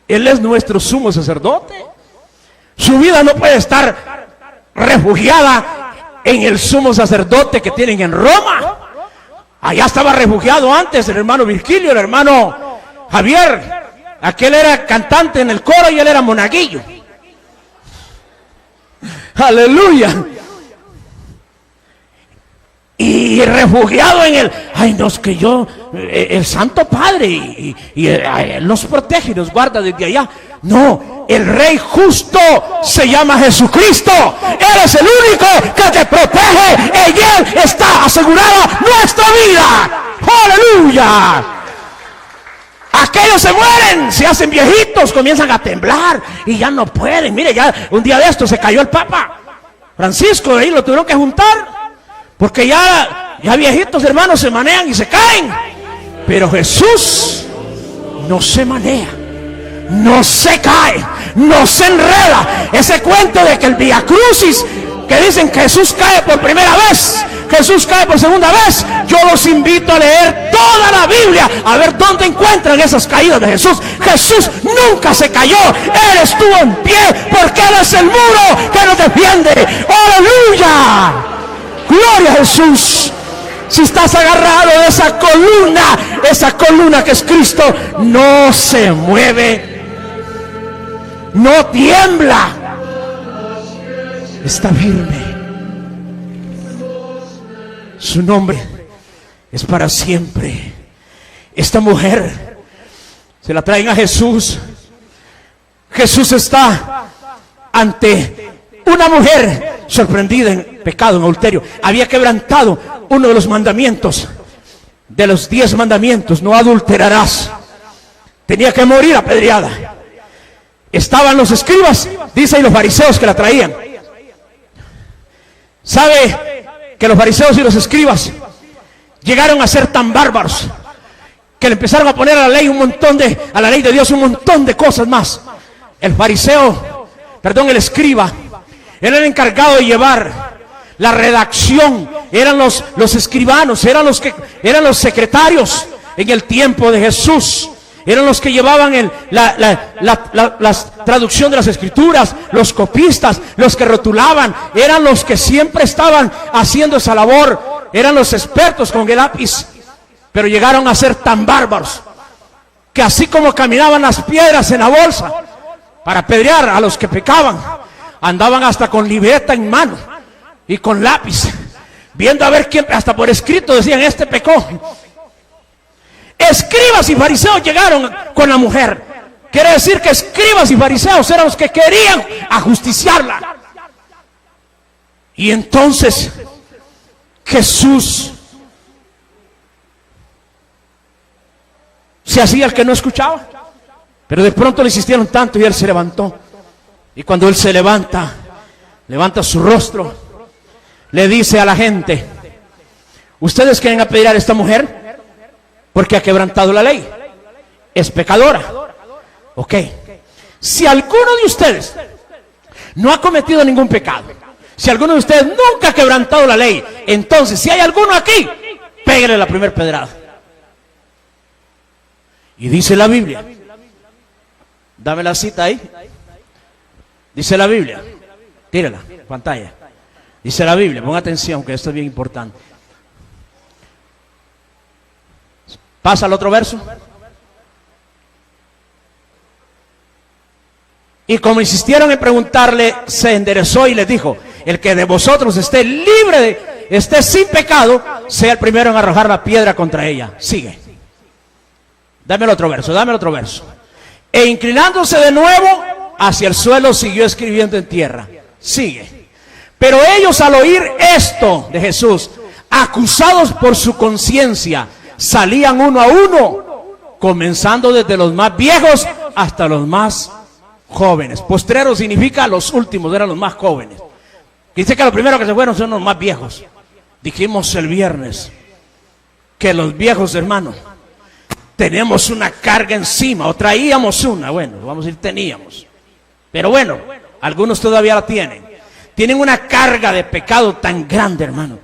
Él es nuestro sumo sacerdote. Su vida no puede estar refugiada en el sumo sacerdote que tienen en Roma. Allá estaba refugiado antes el hermano Virgilio, el hermano Javier. Aquel era cantante en el coro y él era monaguillo. Aleluya. Y refugiado en el... Ay, no, es que yo... el Santo Padre y Él nos protege y nos guarda desde allá. No, el Rey justo se llama Jesucristo. Él es el único que te protege. En Él está asegurada nuestra vida. ¡Aleluya! Aquellos se mueren, se hacen viejitos, comienzan a temblar y ya no pueden. Mire, ya un día de esto se cayó el Papa Francisco, ahí lo tuvieron que juntar. Porque ya viejitos, hermanos, se manean y se caen. Pero Jesús no se manea, no se cae, no se enreda. Ese cuento de que el Vía Crucis, que dicen que Jesús cae por primera vez, Jesús cae por segunda vez, yo los invito a leer toda la Biblia, a ver dónde encuentran esas caídas de Jesús. Jesús nunca se cayó, Él estuvo en pie, porque Él es el muro que nos defiende. ¡Aleluya! ¡Gloria a Jesús! Si estás agarrado de esa columna que es Cristo, no se mueve, no tiembla, está firme. Su nombre es para siempre. Esta mujer se la traen a Jesús. Jesús está ante una mujer sorprendida en pecado, en adulterio. Había quebrantado uno de los mandamientos, de los 10 mandamientos: no adulterarás. Tenía que morir apedreada. Estaban los escribas, dice, y los fariseos que la traían. ¿Sabe que los fariseos y los escribas llegaron a ser tan bárbaros que le empezaron a poner a la ley de Dios un montón de cosas más? El escriba, era el encargado de llevar la redacción, eran los escribanos, eran los secretarios en el tiempo de Jesús, eran los que llevaban la traducción de las escrituras, los copistas, los que rotulaban, eran los que siempre estaban haciendo esa labor, eran los expertos con el lápiz. Pero llegaron a ser tan bárbaros que así como caminaban las piedras en la bolsa para apedrear a los que pecaban, andaban hasta con libreta en mano y con lápiz, viendo a ver quién, hasta por escrito decían: este pecó. Escribas y fariseos llegaron con la mujer. Quiere decir que escribas y fariseos eran los que querían ajusticiarla. Y entonces Jesús se hacía el que no escuchaba. Pero de pronto le insistieron tanto y él se levantó. Y cuando él se levanta su rostro, le dice a la gente: ¿ustedes quieren apedrear a esta mujer? Porque ha quebrantado la ley. Es pecadora. Ok. Si alguno de ustedes no ha cometido ningún pecado, si alguno de ustedes nunca ha quebrantado la ley, entonces si hay alguno aquí, pégale la primera pedrada. Y dice la Biblia, dame la cita ahí. Dice la Biblia, tírala, pantalla. Dice la Biblia, ponga atención que esto es bien importante. Pasa al otro verso. Y como insistieron en preguntarle, se enderezó y les dijo: el que de vosotros esté libre, esté sin pecado, sea el primero en arrojar la piedra contra ella. Sigue. Dame el otro verso. E inclinándose de nuevo hacia el suelo, siguió escribiendo en tierra. Sigue. Pero ellos, al oír esto de Jesús, acusados por su conciencia, salían uno a uno, comenzando desde los más viejos hasta los más jóvenes. Postrero significa los últimos, eran los más jóvenes. Dice que los primeros que se fueron son los más viejos. Dijimos el viernes que los viejos, hermanos, tenemos una carga encima, o traíamos una, bueno, vamos a decir teníamos. Pero bueno, algunos todavía la tienen. Tienen una carga de pecado tan grande, hermano,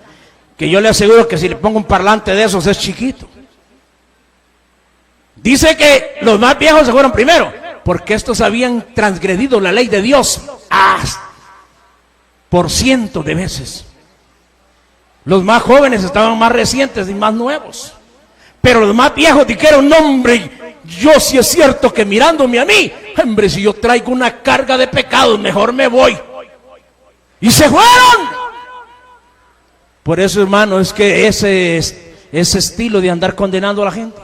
que yo le aseguro que si le pongo un parlante de esos es chiquito. Dice que los más viejos se fueron primero, porque estos habían transgredido la ley de Dios por cientos de veces. Los más jóvenes estaban más recientes y más nuevos. Pero los más viejos dijeron: no, hombre, yo sí es cierto que mirándome a mí, hombre, si yo traigo una carga de pecados, mejor me voy. Y se fueron. Por eso, hermano, es que ese estilo de andar condenando a la gente,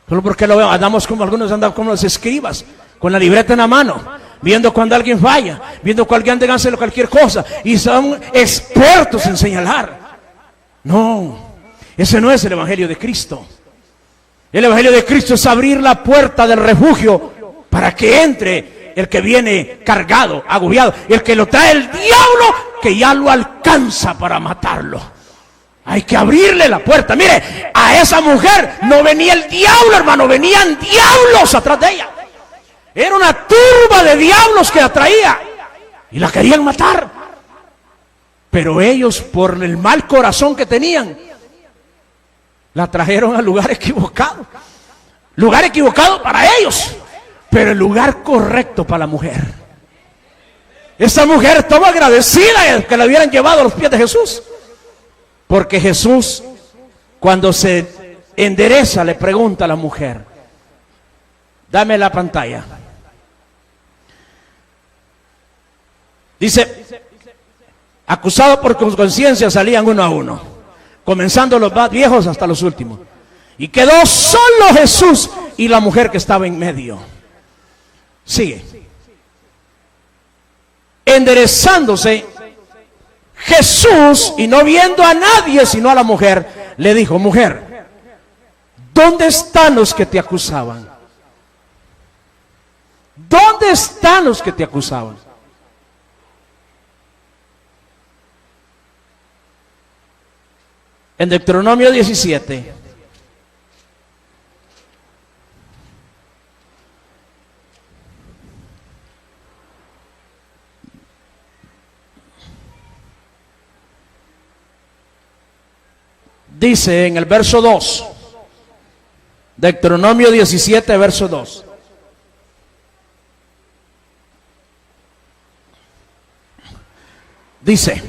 solo porque lo veo, andamos como algunos andan como los escribas, con la libreta en la mano, viendo cuando alguien falla, viendo cuando alguien hace cualquier cosa, y son expertos en señalar. No, ese no es el Evangelio de Cristo. El Evangelio de Cristo es abrir la puerta del refugio para que entre el que viene cargado, agobiado, el que lo trae el diablo, que ya lo alcanza para matarlo. Hay que abrirle la puerta. Mire, a esa mujer no venía el diablo, hermano, venían diablos atrás de ella. Era una turba de diablos que la traía y la querían matar. Pero ellos, por el mal corazón que tenían, la trajeron al lugar equivocado. Lugar equivocado para ellos, pero el lugar correcto para la mujer. Esa mujer estaba agradecida de que la hubieran llevado a los pies de Jesús. Porque Jesús, cuando se endereza, le pregunta a la mujer. Dame la pantalla. Dice: acusados por conciencia salían uno a uno, comenzando los más viejos hasta los últimos. Y quedó solo Jesús y la mujer que estaba en medio. Sigue. Enderezándose Jesús, y no viendo a nadie sino a la mujer, le dijo: mujer, ¿dónde están los que te acusaban? ¿Dónde están los que te acusaban? En Deuteronomio 17, dice en el verso 2, Deuteronomio 17, verso 2. Dice: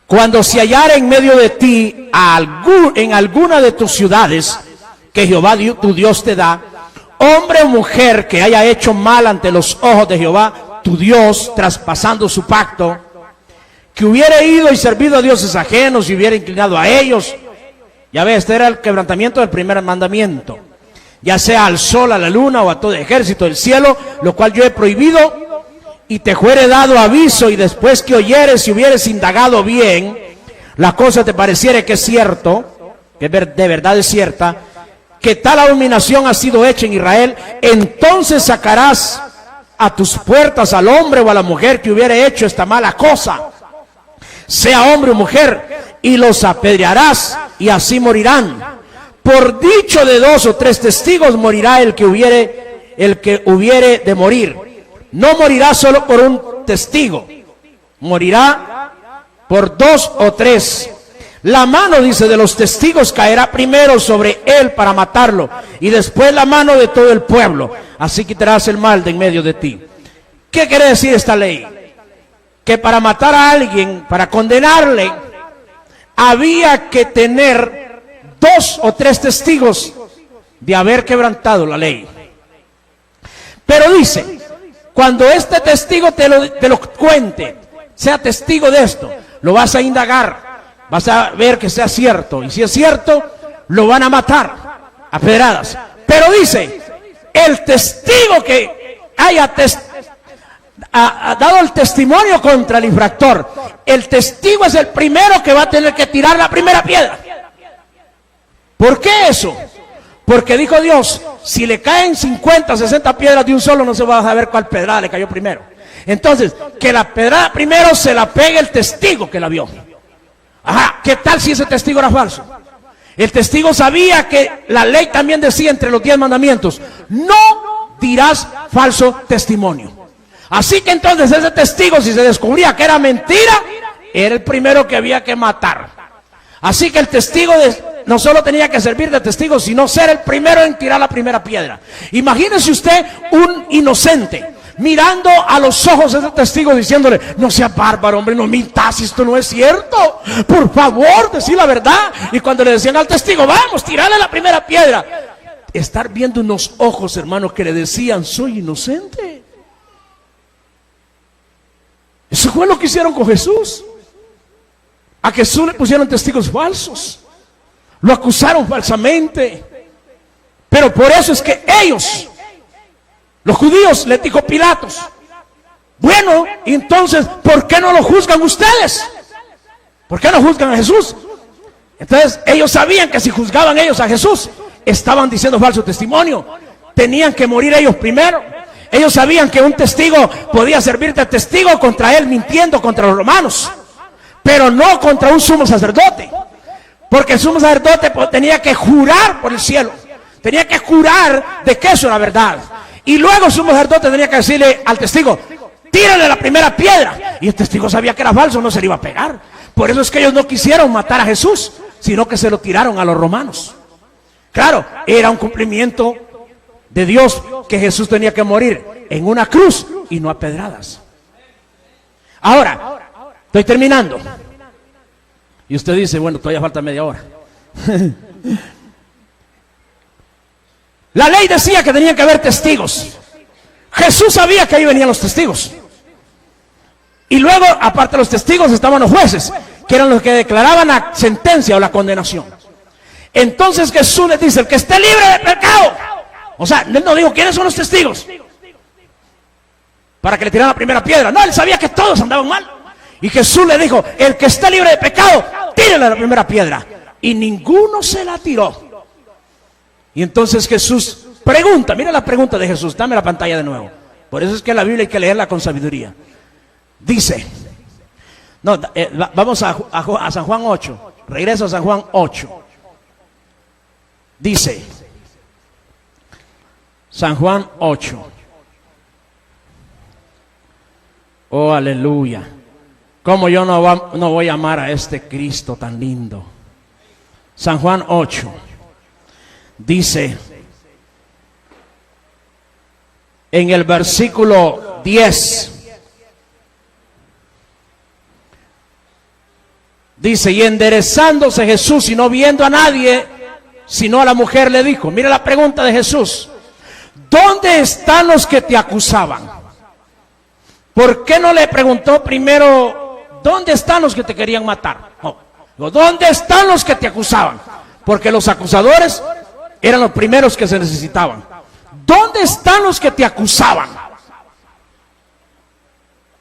cuando se hallara en medio de ti en alguna de tus ciudades que Jehová tu Dios te da, hombre o mujer que haya hecho mal ante los ojos de Jehová tu Dios, traspasando su pacto, que hubiera ido y servido a dioses ajenos y hubiera inclinado a ellos. Ya ves, este era el quebrantamiento del primer mandamiento. Ya sea al sol, a la luna o a todo ejército del cielo, lo cual yo he prohibido, y te fuere dado aviso, y después que oyeres y hubieres indagado bien, la cosa te pareciere que es cierto, que de verdad es cierta, que tal abominación ha sido hecha en Israel, entonces sacarás a tus puertas al hombre o a la mujer que hubiere hecho esta mala cosa, sea hombre o mujer, y los apedrearás, y así morirán. Por dicho de 2 o 3 testigos morirá el que hubiere de morir. No morirá solo por un testigo, morirá por 2 o 3. La mano, dice, de los testigos caerá primero sobre él para matarlo, y después la mano de todo el pueblo. Así quitarás el mal de en medio de ti. ¿Qué quiere decir esta ley? Que para matar a alguien, para condenarle, había que tener 2 o 3 testigos de haber quebrantado la ley. Pero dice, cuando este testigo te lo cuente, sea testigo de esto, lo vas a indagar, vas a ver que sea cierto, y si es cierto, lo van a matar a pedradas. Pero dice, el testigo que haya ha dado el testimonio contra el infractor, el testigo es el primero que va a tener que tirar la primera piedra. ¿Por qué eso? Porque dijo Dios, si le caen 50, 60 piedras de un solo, no se va a saber cuál pedrada le cayó primero. Entonces, que la pedrada primero se la pegue el testigo que la vio. Ajá, ¿qué tal si ese testigo era falso? El testigo sabía que la ley también decía entre los 10 mandamientos, no dirás falso testimonio. Así que entonces ese testigo, si se descubría que era mentira, era el primero que había que matar. Así que el testigo no solo tenía que servir de testigo, sino ser el primero en tirar la primera piedra. Imagínese usted un inocente mirando a los ojos de ese testigo diciéndole, no sea bárbaro, hombre, no mintas, esto no es cierto, por favor, decí la verdad. Y cuando le decían al testigo, vamos, tirale la primera piedra, estar viendo unos ojos, hermanos, que le decían, soy inocente. Eso fue lo que hicieron con Jesús. A Jesús le pusieron testigos falsos, lo acusaron falsamente. Pero por eso es que ellos, los judíos, le dijo Pilatos, bueno, entonces, ¿por qué no lo juzgan ustedes? ¿Por qué no juzgan a Jesús? Entonces, ellos sabían que si juzgaban ellos a Jesús, estaban diciendo falso testimonio. Tenían que morir ellos primero. Ellos sabían que un testigo podía servir de testigo contra él mintiendo contra los romanos, pero no contra un sumo sacerdote. Porque el sumo sacerdote tenía que jurar por el cielo, tenía que jurar de que eso era verdad. Y luego el sumo sacerdote tenía que decirle al testigo, tírale la primera piedra. Y el testigo sabía que era falso, no se le iba a pegar. Por eso es que ellos no quisieron matar a Jesús, sino que se lo tiraron a los romanos. Claro, era un cumplimiento de Dios que Jesús tenía que morir en una cruz y no a pedradas. Ahora, estoy terminando. Y usted dice, bueno, todavía falta media hora. La ley decía que tenían que haber testigos. Jesús sabía que ahí venían los testigos. Y luego, aparte de los testigos, estaban los jueces, que eran los que declaraban la sentencia o la condenación. Entonces Jesús les dice, el que esté libre de pecado. O sea, él no dijo, ¿quiénes son los testigos? Para que le tiraran la primera piedra. No, él sabía que todos andaban mal. Y Jesús le dijo, el que esté libre de pecado, tírale la primera piedra. Y ninguno se la tiró. Y entonces Jesús pregunta, mira la pregunta de Jesús, dame la pantalla de nuevo. Por eso es que la Biblia hay que leerla con sabiduría. Dice, no, vamos a San Juan 8, regreso a San Juan 8. Dice, San Juan 8. Oh, aleluya. ¿Cómo yo no voy a amar a este Cristo tan lindo? San Juan 8. Dice, en el versículo 10, dice, y enderezándose Jesús y no viendo a nadie, sino a la mujer, le dijo, mira la pregunta de Jesús, ¿dónde están los que te acusaban? ¿Por qué no le preguntó primero, ¿dónde están los que te querían matar? No, ¿dónde están los que te acusaban? Porque los acusadores eran los primeros que se necesitaban. ¿Dónde están los que te acusaban?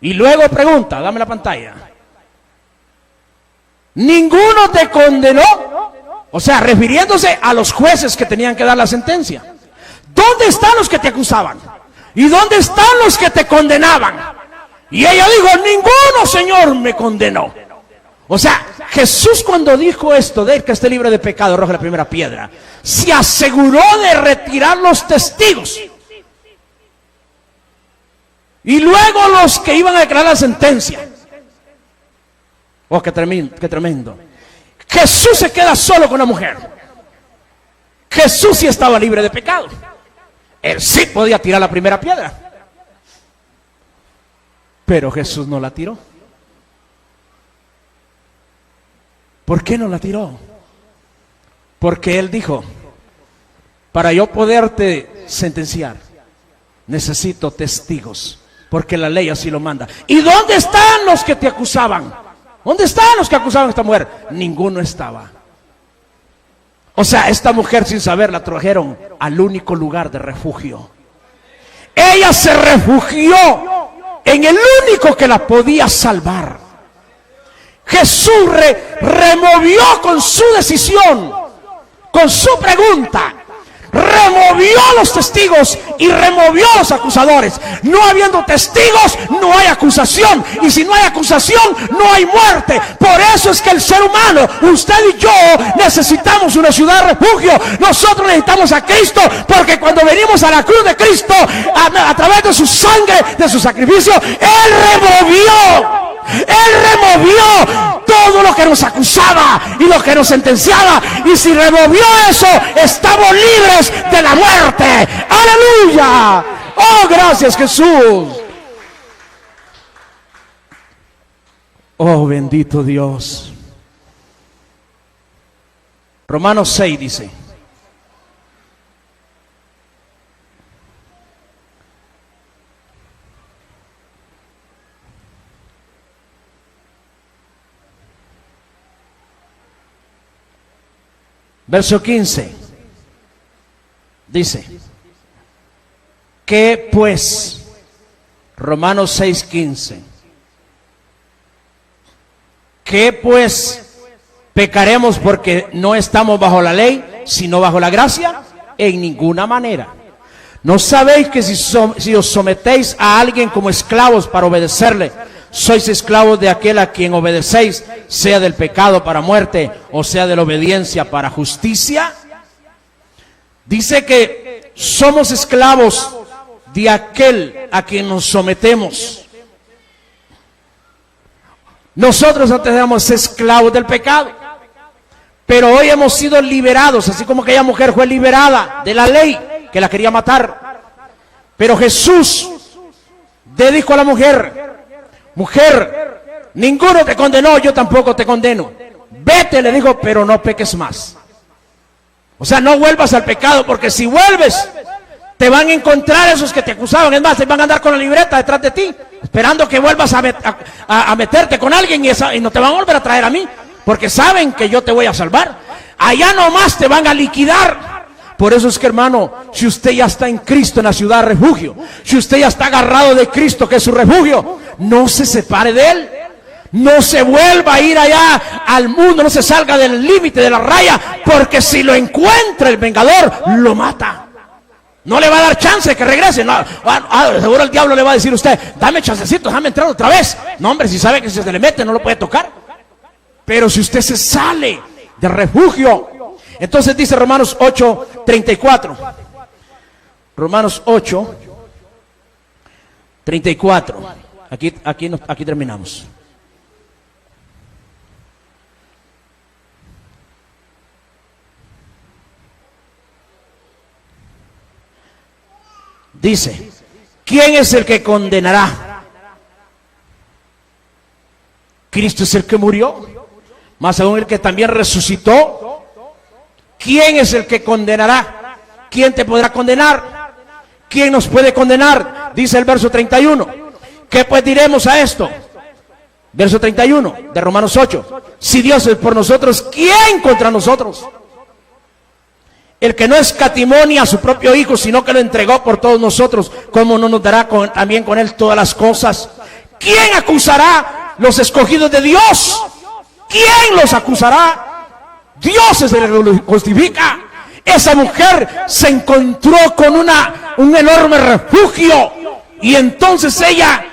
Y luego pregunta, dame la pantalla. ¿Ninguno te condenó? O sea, refiriéndose a los jueces que tenían que dar la sentencia. ¿Dónde están los que te acusaban? ¿Y dónde están los que te condenaban? Y ella dijo, ninguno, Señor, me condenó. O sea, Jesús cuando dijo esto de que esté libre de pecado, arroje la primera piedra, se aseguró de retirar los testigos. Y luego los que iban a declarar la sentencia. Oh, qué tremendo, qué tremendo. Jesús se queda solo con la mujer. Jesús sí estaba libre de pecado. Él sí podía tirar la primera piedra. Pero Jesús no la tiró. ¿Por qué no la tiró? Porque Él dijo, para yo poderte sentenciar, necesito testigos, porque la ley así lo manda. ¿Y dónde están los que te acusaban? ¿Dónde están los que acusaban a esta mujer? Ninguno estaba. O sea, esta mujer sin saber la trajeron al único lugar de refugio. Ella se refugió en el único que la podía salvar. Jesús removió con su decisión, con su pregunta, removió a los testigos y removió a los acusadores. No habiendo testigos, no hay acusación. Y si no hay acusación, no hay muerte. Por eso es que el ser humano, usted y yo, necesitamos una ciudad de refugio. Nosotros necesitamos a Cristo, porque cuando venimos a la cruz de Cristo, a través de su sangre, de su sacrificio, Él removió todo lo que nos acusaba y lo que nos sentenciaba. Y si removió eso, estamos libres de la muerte. ¡Aleluya! ¡Oh, gracias, Jesús! Oh, bendito Dios. Romanos 6 dice: verso 15, dice, ¿qué pues? Romanos 6:15. ¿Qué pues? ¿Pecaremos porque no estamos bajo la ley, sino bajo la gracia? En ninguna manera. ¿No sabéis que si os sometéis a alguien como esclavos para obedecerle, sois esclavos de aquel a quien obedecéis, sea del pecado para muerte, o sea de la obediencia para justicia? Dice que somos esclavos de aquel a quien nos sometemos. Nosotros antes éramos esclavos del pecado, pero hoy hemos sido liberados, así como aquella mujer fue liberada de la ley que la quería matar. Pero Jesús le dijo a la mujer: mujer, ninguno te condenó, yo tampoco te condeno. Vete, le dijo, pero no peques más. O sea, no vuelvas al pecado, porque si vuelves, te van a encontrar esos que te acusaban. Es más, te van a andar con la libreta detrás de ti, esperando que vuelvas a meterte con alguien y no te van a volver a traer a mí, porque saben que yo te voy a salvar. Allá nomás te van a liquidar. Por eso es que, hermano, si usted ya está en Cristo, en la ciudad de refugio, si usted ya está agarrado de Cristo, que es su refugio, no se separe de Él. No se vuelva a ir allá al mundo, no se salga del límite de la raya, porque si lo encuentra el vengador, lo mata. No le va a dar chance de que regrese. No, seguro el diablo le va a decir a usted: dame chancecito, déjame entrar otra vez. No, hombre, si sabe que si se le mete no lo puede tocar. Pero si usted se sale del refugio, entonces dice Romanos 8:34. Romanos 8:34. Aquí terminamos. Dice: ¿quién es el que condenará? Cristo es el que murió, más aún el que también resucitó. ¿Quién es el que condenará? ¿Quién te podrá condenar? ¿Quién nos puede condenar? Dice el verso 31. ¿Qué pues diremos a esto? Verso 31 de Romanos 8. Si Dios es por nosotros, ¿quién contra nosotros? El que no escatimó ni a su propio Hijo, sino que lo entregó por todos nosotros, ¿cómo no nos dará también con Él todas las cosas? ¿Quién acusará los escogidos de Dios? ¿Quién los acusará? Dios es el que justifica. Esa mujer se encontró con un enorme refugio, y entonces ella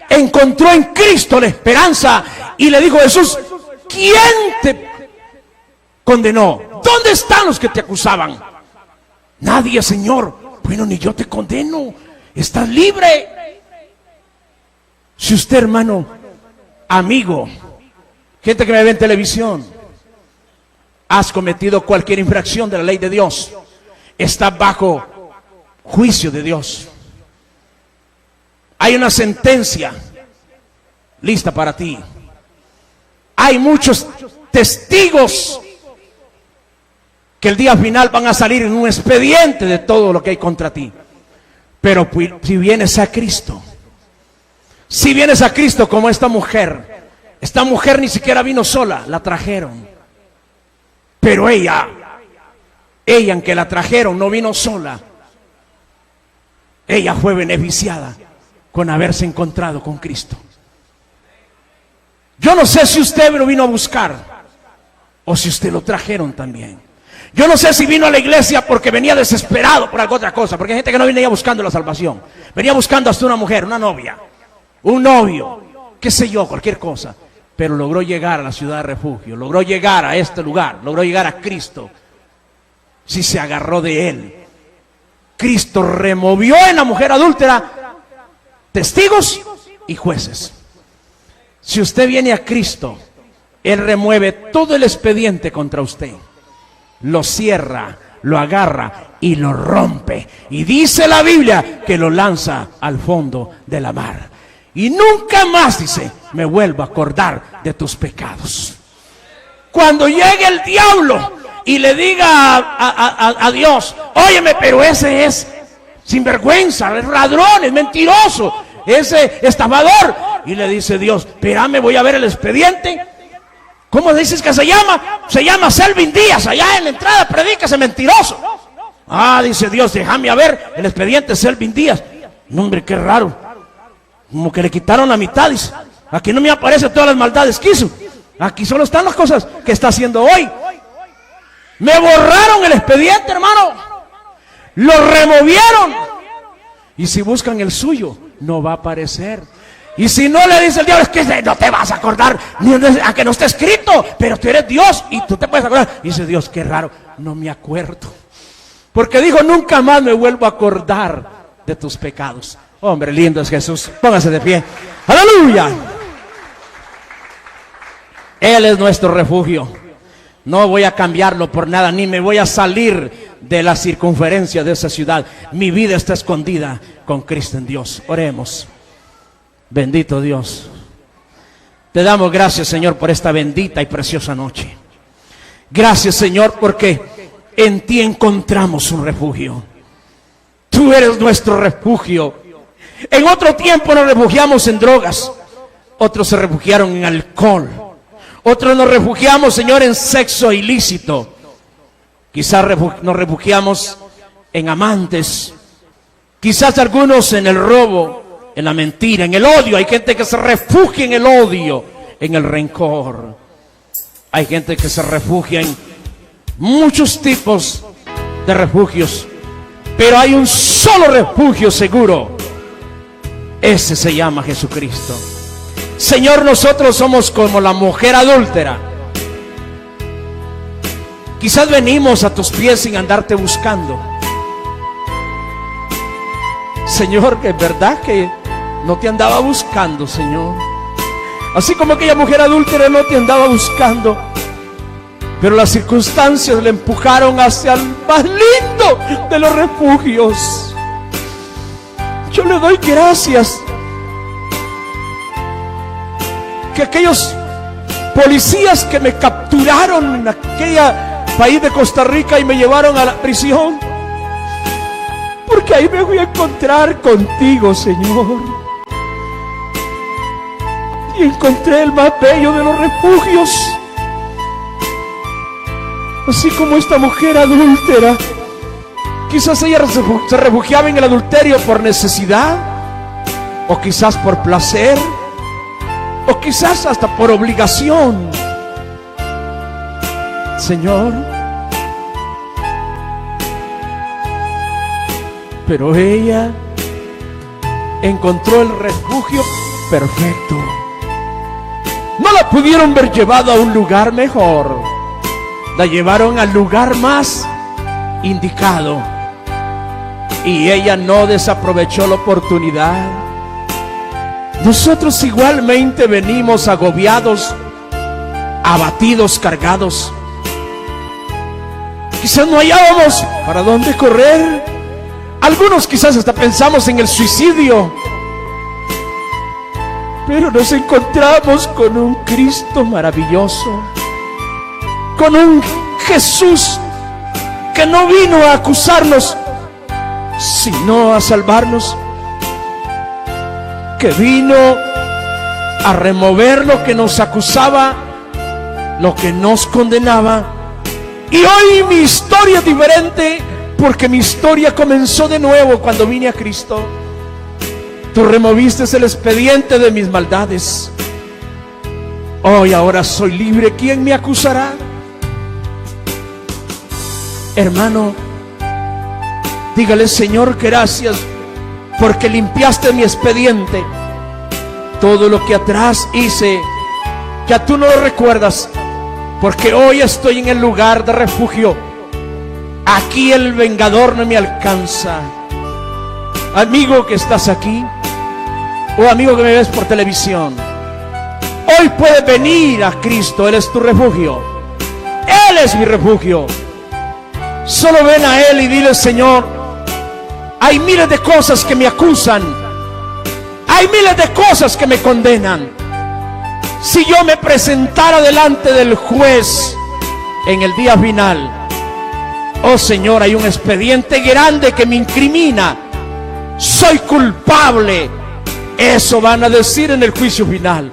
encontró en Cristo la esperanza y le dijo: Jesús, ¿quién te condenó? ¿Dónde están los que te acusaban? Nadie, Señor. Bueno, ni yo te condeno, estás libre. Si usted, hermano, amigo, gente que me ve en televisión, has cometido cualquier infracción de la ley de Dios, estás bajo juicio de Dios. Hay una sentencia lista para ti. Hay muchos testigos que el día final van a salir en un expediente de todo lo que hay contra ti. Pero si vienes a Cristo, si vienes a Cristo como esta mujer ni siquiera vino sola, la trajeron. Pero ella en que la trajeron no vino sola. Ella fue beneficiada con haberse encontrado con Cristo. Yo no sé si usted lo vino a buscar o si usted lo trajeron también. Yo no sé si vino a la iglesia porque venía desesperado por alguna otra cosa, porque hay gente que no venía buscando la salvación, venía buscando hasta una mujer, una novia, un novio, qué sé yo, cualquier cosa. Pero logró llegar a la ciudad de refugio, logró llegar a este lugar, logró llegar a Cristo. Si se agarró de Él, Cristo removió en la mujer adúltera testigos y jueces. Si usted viene a Cristo, Él remueve todo el expediente contra usted, lo cierra, lo agarra y lo rompe. Y dice la Biblia que lo lanza al fondo de la mar. Y nunca más, dice, me vuelvo a acordar de tus pecados. Cuando llegue el diablo y le diga a Dios: óyeme, pero ese es sinvergüenza, es ladrón, es mentiroso, es estafador. Y le dice Dios: espérame, voy a ver el expediente. ¿Cómo dices que se llama? Se llama Selvin Díaz, allá en la entrada predica ese mentiroso. Ah, dice Dios, déjame a ver el expediente Selvin Díaz. No, hombre, qué raro. Como que le quitaron la mitad, dice. Aquí no me aparecen todas las maldades que hizo. Aquí solo están las cosas que está haciendo hoy. Me borraron el expediente, hermano. Lo removieron. Y si buscan el suyo, no va a aparecer. Y si no, le dice el diablo: es que no te vas a acordar, a que no esté escrito, pero tú eres Dios y tú te puedes acordar. Y dice Dios: qué raro, no me acuerdo. Porque dijo: nunca más me vuelvo a acordar de tus pecados. Hombre, lindo es Jesús. Póngase de pie. ¡Aleluya! Él es nuestro refugio. No voy a cambiarlo por nada, ni me voy a salir de la circunferencia de esa ciudad. Mi vida está escondida con Cristo en Dios. Oremos. Bendito Dios. Te damos gracias, Señor, por esta bendita y preciosa noche. Gracias, Señor, porque en ti encontramos un refugio. Tú eres nuestro refugio. En otro tiempo nos refugiamos en drogas, otros se refugiaron en alcohol, otros nos refugiamos, Señor, en sexo ilícito. Quizás nos refugiamos en amantes, quizás algunos en el robo, en la mentira, en el odio. Hay gente que se refugia en el odio, en el rencor. Hay gente que se refugia en muchos tipos de refugios, pero hay un solo refugio seguro. Ese se llama Jesucristo. Señor, nosotros somos como la mujer adúltera. Quizás venimos a tus pies sin andarte buscando. Señor, que es verdad que no te andaba buscando, Señor. Así como aquella mujer adúltera no te andaba buscando, pero las circunstancias le empujaron hacia el más lindo de los refugios. Yo le doy gracias que aquellos policías que me capturaron en aquel país de Costa Rica y me llevaron a la prisión, porque ahí me voy a encontrar contigo, Señor. Y encontré el más bello de los refugios. Así como esta mujer adúltera, quizás ella se refugiaba en el adulterio por necesidad, o quizás por placer, o quizás hasta por obligación. Señor. Pero ella encontró el refugio perfecto. No la pudieron ver llevada a un lugar mejor. La llevaron al lugar más indicado. Y ella no desaprovechó la oportunidad. Nosotros igualmente venimos agobiados, abatidos, cargados. Quizás no hallábamos para dónde correr. Algunos quizás hasta pensamos en el suicidio. Pero nos encontramos con un Cristo maravilloso, con un Jesús que no vino a acusarnos, sino a salvarnos, que vino a remover lo que nos acusaba, lo que nos condenaba. Y hoy mi historia es diferente, porque mi historia comenzó de nuevo cuando vine a Cristo. Tú removiste el expediente de mis maldades. Hoy, ahora soy libre. ¿Quién me acusará? Hermano, dígale: Señor, gracias porque limpiaste mi expediente. Todo lo que atrás hice, ya tú no lo recuerdas, porque hoy estoy en el lugar de refugio. Aquí el vengador no me alcanza. Amigo que estás aquí, o amigo que me ves por televisión, hoy puedes venir a Cristo. Él es tu refugio. Él es mi refugio. Solo ven a Él y dile: Señor, hay miles de cosas que me acusan, hay miles de cosas que me condenan. Si yo me presentara delante del juez en el día final, oh Señor, hay un expediente grande que me incrimina, soy culpable. Eso van a decir en el juicio final.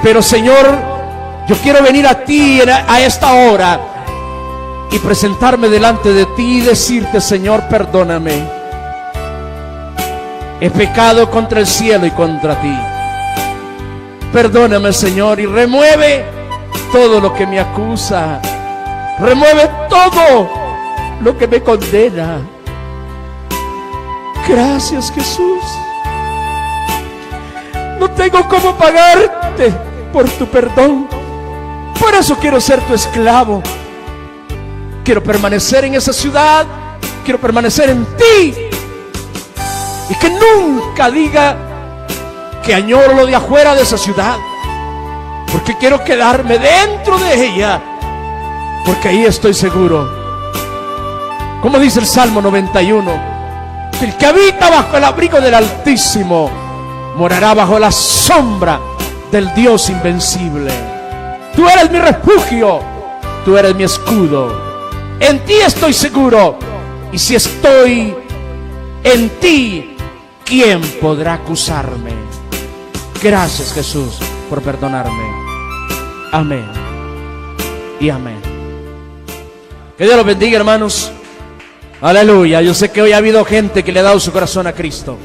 Pero Señor, yo quiero venir a ti a esta hora y presentarme delante de ti y decirte: Señor, perdóname. He pecado contra el cielo y contra ti. Perdóname, Señor, y remueve todo lo que me acusa. Remueve todo lo que me condena. Gracias, Jesús. No tengo cómo pagarte por tu perdón. Por eso quiero ser tu esclavo. Quiero permanecer en esa ciudad. Quiero permanecer en ti. Y que nunca diga que añoro lo de afuera de esa ciudad, porque quiero quedarme dentro de ella, porque ahí estoy seguro. Como dice el Salmo 91, que el que habita bajo el abrigo del Altísimo morará bajo la sombra del Dios invencible. Tú eres mi refugio, tú eres mi escudo. En ti estoy seguro, y si estoy en ti, ¿quién podrá acusarme? Gracias, Jesús, por perdonarme. Amén y amén. Que Dios los bendiga, hermanos. Aleluya. Yo sé que hoy ha habido gente que le ha dado su corazón a Cristo.